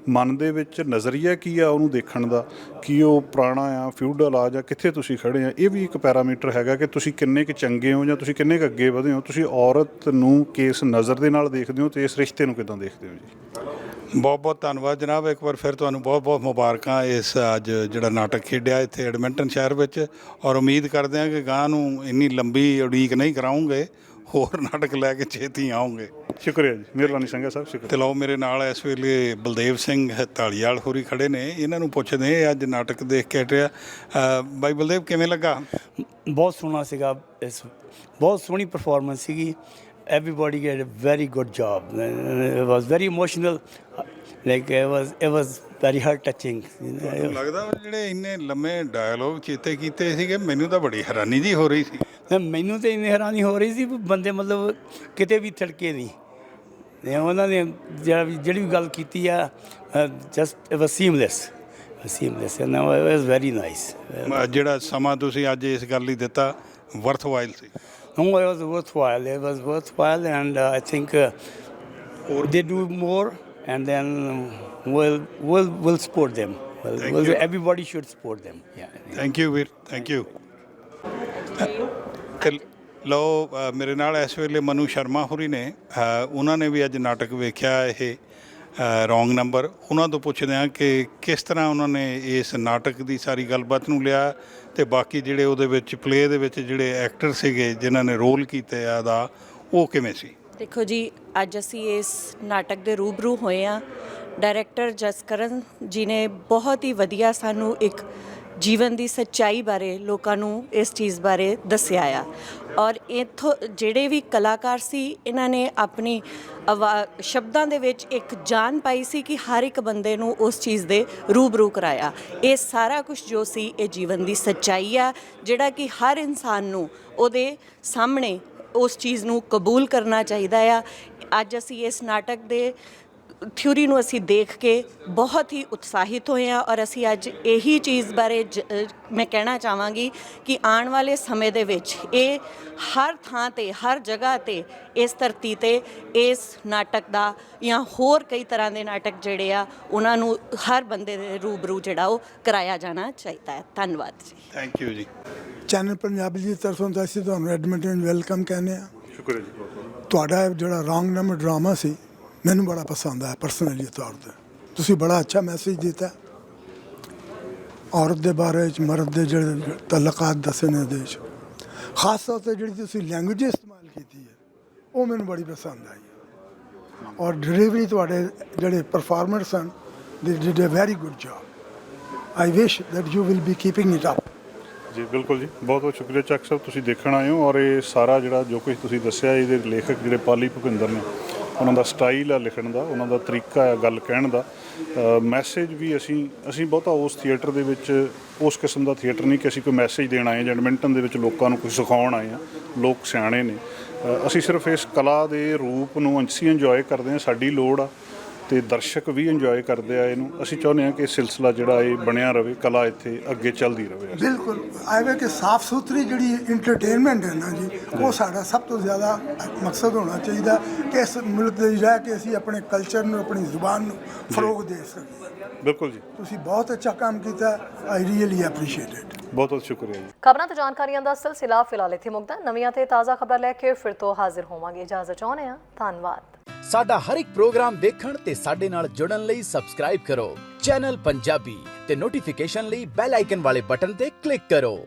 ਮਨ ਦੇ ਵਿੱਚ ਨਜ਼ਰੀਆ ਕੀ ਆ ਉਹਨੂੰ ਦੇਖਣ ਦਾ, ਕੀ ਉਹ ਪੁਰਾਣਾ ਆ, ਫਿਊਡਲ ਆ, ਜਾਂ ਕਿੱਥੇ ਤੁਸੀਂ ਖੜ੍ਹੇ ਆ। ਇਹ ਵੀ ਇੱਕ ਪੈਰਾਮੀਟਰ ਹੈਗਾ ਕਿ ਤੁਸੀਂ ਕਿੰਨੇ ਕੁ ਚੰਗੇ ਹੋ ਜਾਂ ਤੁਸੀਂ ਕਿੰਨੇ ਕੁ ਅੱਗੇ ਵਧੇ ਹੋ। ਤੁਸੀਂ ਔਰਤ ਨੂੰ ਕਿਸ ਨਜ਼ਰ ਦੇ ਨਾਲ ਦੇਖਦੇ ਹੋ ਅਤੇ ਇਸ ਰਿਸ਼ਤੇ ਨੂੰ ਕਿੱਦਾਂ ਦੇਖਦੇ ਹੋ ਜੀ। ਬਹੁਤ ਬਹੁਤ ਧੰਨਵਾਦ ਜਨਾਬ, ਇੱਕ ਵਾਰ ਫਿਰ ਤੁਹਾਨੂੰ ਬਹੁਤ ਬਹੁਤ ਮੁਬਾਰਕਾਂ ਇਸ ਅੱਜ ਜਿਹੜਾ ਨਾਟਕ ਖੇਡਿਆ ਇੱਥੇ ਐਡਮਿੰਟਨ ਸ਼ਹਿਰ ਵਿੱਚ, ਔਰ ਉਮੀਦ ਕਰਦੇ ਹਾਂ ਕਿ ਗਾਂ ਨੂੰ ਇੰਨੀ ਲੰਬੀ ਉਡੀਕ ਨਹੀਂ ਕਰਾਉਂਗੇ, ਹੋਰ ਨਾਟਕ ਲੈ ਕੇ ਛੇਤੀ ਆਉਂਗੇ। ਸ਼ੁਕਰੀਆ ਜੀ, ਮਿਹਰਬਾਨੀ ਸੰਘਾ ਸਾਹਿਬ, ਸ਼ੁਕਰੀਆ। ਤੇ ਲਓ, ਮੇਰੇ ਨਾਲ ਇਸ ਵੇਲੇ ਬਲਦੇਵ ਸਿੰਘ ਢਾਲੀਵਾਲ ਹੋਰੀ ਖੜੇ ਨੇ, ਇਹਨਾਂ ਨੂੰ ਪੁੱਛਦੇ ਅੱਜ ਨਾਟਕ ਦੇਖ ਕੇ ਹਟਿਆ। ਬਾਈ ਬਲਦੇਵ, ਕਿਵੇਂ ਲੱਗਾ? ਬਹੁਤ ਸੋਹਣਾ ਸੀਗਾ, ਬਹੁਤ ਸੋਹਣੀ ਪਰਫਾਰਮੈਂਸ ਸੀਗੀ। everybody did a very good job. It was very emotional, like it was very heart touching. ਲੱਗਦਾ ਜਿਹੜੇ ਇੰਨੇ ਲੰਮੇ ਡਾਇਲੋਗ ਚੇਤੇ ਕੀਤੇ ਸੀਗੇ, ਮੈਨੂੰ ਤਾਂ ਬੜੀ ਹੈਰਾਨੀ ਜੀ ਹੋ ਰਹੀ ਸੀ। ਮੈਨੂੰ ਤਾਂ ਇੰਨੀ ਹੈਰਾਨੀ ਹੋ ਰਹੀ ਸੀ ਵੀ ਬੰਦੇ ਮਤਲਬ ਕਿਤੇ ਵੀ ਥੜਕੇ ਨਹੀਂ, ਤੇ ਉਹਨਾਂ ਨੇ ਜਿਹੜੀ ਵੀ ਗੱਲ ਕੀਤੀ ਆ, just it was seamless and it was very nice. ਜਿਹੜਾ ਸਮਾਂ ਤੁਸੀਂ ਅੱਜ ਇਸ ਗੱਲ ਲਈ ਦਿੱਤਾ, ਵਰਥਵਾਈਲ ਸੀ। No, it was worthwhile. It was worthwhile, and I think they do more, and then we'll support them. Everybody should support them. Yeah. Thank you ਵੀਰ, ਥੈਂਕ ਯੂ। ਲਓ, ਮੇਰੇ ਨਾਲ ਇਸ ਵੇਲੇ ਮਨੂ ਸ਼ਰਮਾ ਹੋਰੀ ਨੇ, ਉਹਨਾਂ ਨੇ ਵੀ ਅੱਜ ਨਾਟਕ ਵੇਖਿਆ ਇਹ ਰੋਂਗ ਨੰਬਰ। ਉਹਨਾਂ ਤੋਂ ਪੁੱਛਦੇ ਹਾਂ ਕਿ ਕਿਸ ਤਰ੍ਹਾਂ ਉਹਨਾਂ ਨੇ ਇਸ ਨਾਟਕ ਦੀ ਸਾਰੀ ਗੱਲਬਾਤ ਨੂੰ ਲਿਆ, ਅਤੇ ਬਾਕੀ ਜਿਹੜੇ ਉਹਦੇ ਵਿੱਚ ਪਲੇਅ ਦੇ ਵਿੱਚ ਜਿਹੜੇ ਐਕਟਰ ਸੀਗੇ ਜਿਨ੍ਹਾਂ ਨੇ ਰੋਲ ਕੀਤੇ ਆ ਦਾ, ਉਹ ਕਿਵੇਂ ਸੀ। ਦੇਖੋ ਜੀ, ਅੱਜ ਅਸੀਂ ਇਸ ਨਾਟਕ ਦੇ ਰੂਬਰੂ ਹੋਏ ਹਾਂ। ਡਾਇਰੈਕਟਰ ਜਸਕਰਨ ਜੀ ਨੇ ਬਹੁਤ ਹੀ ਵਧੀਆ ਸਾਨੂੰ ਇੱਕ ਜੀਵਨ ਦੀ ਸੱਚਾਈ ਬਾਰੇ, ਲੋਕਾਂ ਨੂੰ ਇਸ ਚੀਜ਼ ਬਾਰੇ ਦੱਸਿਆ ਆ, ਔਰ ਇੱਥੋਂ ਜਿਹੜੇ ਵੀ ਕਲਾਕਾਰ ਸੀ, ਇਹਨਾਂ ਨੇ ਆਪਣੀ ਸ਼ਬਦਾਂ ਦੇ ਵਿੱਚ ਇੱਕ ਜਾਨ ਪਾਈ ਸੀ ਕਿ ਹਰ ਇੱਕ ਬੰਦੇ ਨੂੰ ਉਸ ਚੀਜ਼ ਦੇ ਰੂਬਰੂ ਕਰਾਇਆ। ਇਹ ਸਾਰਾ ਕੁਝ ਜੋ ਸੀ, ਇਹ ਜੀਵਨ ਦੀ ਸੱਚਾਈ ਆ, ਜਿਹੜਾ ਕਿ ਹਰ ਇਨਸਾਨ ਨੂੰ ਉਹਦੇ ਸਾਹਮਣੇ ਉਸ ਚੀਜ਼ ਨੂੰ ਕਬੂਲ ਕਰਨਾ ਚਾਹੀਦਾ ਆ। ਅੱਜ ਅਸੀਂ ਇਸ ਨਾਟਕ ਦੇ ਥਿਊਰੀ ਨੂੰ ਅਸੀਂ ਦੇਖ ਕੇ ਬਹੁਤ ਹੀ ਉਤਸ਼ਾਹਿਤ ਹੋਏ ਹਾਂ, ਔਰ ਅਸੀਂ ਅੱਜ ਇਹੀ ਚੀਜ਼ ਬਾਰੇ ਮੈਂ ਕਹਿਣਾ ਚਾਹਾਂਗੀ ਕਿ ਆਉਣ ਵਾਲੇ ਸਮੇਂ ਦੇ ਵਿੱਚ ਇਹ ਹਰ ਥਾਂ 'ਤੇ, ਹਰ ਜਗ੍ਹਾ 'ਤੇ, ਇਸ ਧਰਤੀ 'ਤੇ ਇਸ ਨਾਟਕ ਦਾ ਜਾਂ ਹੋਰ ਕਈ ਤਰ੍ਹਾਂ ਦੇ ਨਾਟਕ ਜਿਹੜੇ ਆ, ਉਹਨਾਂ ਨੂੰ ਹਰ ਬੰਦੇ ਦੇ ਰੂਬਰੂ ਜਿਹੜਾ ਉਹ ਕਰਾਇਆ ਜਾਣਾ ਚਾਹੀਦਾ ਹੈ। ਧੰਨਵਾਦ ਜੀ। ਥੈਂਕ ਯੂ ਜੀ। ਚੈਨਲ ਪੰਜਾਬੀ ਦੀ ਤਰਫੋਂ ਤਾਂ ਅਸੀਂ ਤੁਹਾਨੂੰ ਐਡਮਿੰਟਨ ਵੈਲਕਮ ਕਹਿੰਦੇ ਹਾਂ। ਸ਼ੁਕਰੀਆ ਜੀ। ਤੁਹਾਡਾ ਜਿਹੜਾ ਰੋਂਗ ਨੰਬਰ ਡਰਾਮਾ ਸੀ, ਮੈਨੂੰ ਬੜਾ ਪਸੰਦ ਆਇਆ ਪਰਸਨਲੀ ਤੌਰ 'ਤੇ। ਤੁਸੀਂ ਬੜਾ ਅੱਛਾ ਮੈਸੇਜ ਦਿੱਤਾ, ਔਰਤ ਦੇ ਬਾਰੇ 'ਚ, ਮਰਦ ਦੇ ਜਿਹੜੇ ਤਲਕਾਤ ਦੱਸੇ ਨੇ ਉਹਦੇ 'ਚ, ਖਾਸ ਤੌਰ 'ਤੇ ਜਿਹੜੀ ਤੁਸੀਂ ਲੈਂਗੁਏਜ ਇਸਤੇਮਾਲ ਕੀਤੀ ਹੈ, ਉਹ ਮੈਨੂੰ ਬੜੀ ਪਸੰਦ ਆਈ। ਔਰ ਡਿਲੀਵਰੀ ਤੁਹਾਡੇ ਜਿਹੜੇ ਪਰਫਾਰਮਰਸ ਹਨ, they did a very good job. I wish that you will be keeping it up. ਜੀ ਬਿਲਕੁਲ ਜੀ, ਬਹੁਤ ਬਹੁਤ ਸ਼ੁਕਰੀਆ ਚੱਕ ਸਾਹਿਬ, ਤੁਸੀਂ ਦੇਖਣ ਆਏ ਹੋ। ਔਰ ਇਹ ਸਾਰਾ ਜਿਹੜਾ ਜੋ ਕੁਝ ਤੁਸੀਂ ਦੱਸਿਆ, ਇਹਦੇ ਲੇਖਕ ਜਿਹੜੇ ਪਾਲੀ ਭੁਪਿੰਦਰ ਨੇ, ਉਹਨਾਂ ਦਾ ਸਟਾਈਲ ਆ ਲਿਖਣ ਦਾ, ਉਹਨਾਂ ਦਾ ਤਰੀਕਾ ਆ ਗੱਲ ਕਹਿਣ ਦਾ, ਮੈਸੇਜ ਵੀ ਅਸੀਂ ਬਹੁਤਾ ਉਸ ਥੀਏਟਰ ਦੇ ਵਿੱਚ ਉਸ ਕਿਸਮ ਦਾ ਥੀਏਟਰ ਨਹੀਂ ਕਿ ਅਸੀਂ ਕੋਈ ਮੈਸੇਜ ਦੇਣ ਆਏ ਜਾਂ ਐਡਮਿੰਟਨ ਦੇ ਵਿੱਚ ਲੋਕਾਂ ਨੂੰ ਕੁਝ ਸਿਖਾਉਣ ਆਏ ਹਾਂ। ਲੋਕ ਸਿਆਣੇ ਨੇ, ਅਸੀਂ ਸਿਰਫ ਇਸ ਕਲਾ ਦੇ ਰੂਪ ਨੂੰ ਅਸੀਂ ਇੰਜੋਏ ਕਰਦੇ ਹਾਂ। ਸਾਡੀ ਲੋੜ ਆ ਅਤੇ ਦਰਸ਼ਕ ਵੀ ਇੰਜੋਏ ਕਰਦੇ ਆ ਇਹਨੂੰ। ਅਸੀਂ ਚਾਹੁੰਦੇ ਹਾਂ ਕਿ ਇਹ ਸਿਲਸਿਲਾ ਜਿਹੜਾ ਇਹ ਬਣਿਆ ਰਹੇ, ਕਲਾ ਇੱਥੇ ਅੱਗੇ ਚੱਲਦੀ ਰਹੇ। ਬਿਲਕੁਲ ਐਵੇਂ ਕਿ ਸਾਫ਼ ਸੁਥਰੀ ਜਿਹੜੀ ਇੰਟਰਟੇਨਮੈਂਟ ਹੈ ਨਾ ਜੀ, ਉਹ ਸਾਡਾ ਸਭ ਤੋਂ ਜ਼ਿਆਦਾ ਮਕਸਦ ਹੋਣਾ ਚਾਹੀਦਾ ਕਿ ਇਸ ਮੁਲਕ ਦੇ ਰਹਿ ਕੇ ਅਸੀਂ ਆਪਣੇ ਕਲਚਰ ਨੂੰ, ਆਪਣੀ ਜ਼ੁਬਾਨ ਨੂੰ ਫਰੋਗ ਦੇ ਸਕੀਏ। ਬਿਲਕੁਲ ਜੀ, ਤੁਸੀਂ ਬਹੁਤ ਅੱਛਾ ਕੰਮ ਕੀਤਾ, ਆਈ ਰੀਅਲੀ ਐਪਰੀਸ਼ੀਏਟ ਇਟ। ਬਹੁਤ ਬਹੁਤ ਸ਼ੁਕਰੀਆ ਜੀ। ਖਬਰਾਂ ਤੇ ਜਾਣਕਾਰੀਆਂ ਦਾ ਸਿਲਸਿਲਾ ਫਿਲਹਾਲ ਇੱਥੇ ਮੁੱਕਦਾ। ਨਵੀਆਂ ਤੇ ਤਾਜ਼ਾ ਖਬਰਾਂ ਲੈ ਕੇ ਫਿਰ ਤੋਂ ਹਾਜ਼ਰ ਹੋਵਾਂਗੇ। ਇਜਾਜ਼ਤ ਚਾਹੁੰਦੇ ਹਾਂ, ਧੰਨਵਾਦ। ਸਾਡਾ ਹਰ ਇੱਕ ਪ੍ਰੋਗਰਾਮ ਦੇਖਣ ਤੇ ਸਾਡੇ ਨਾਲ ਜੁੜਨ ਲਈ ਸਬਸਕ੍ਰਾਈਬ ਕਰੋ ਚੈਨਲ ਪੰਜਾਬੀ ਤੇ ਨੋਟੀਫਿਕੇਸ਼ਨ ਲਈ ਬੈਲ ਆਈਕਨ ਵਾਲੇ ਬਟਨ ਤੇ ਕਲਿੱਕ ਕਰੋ।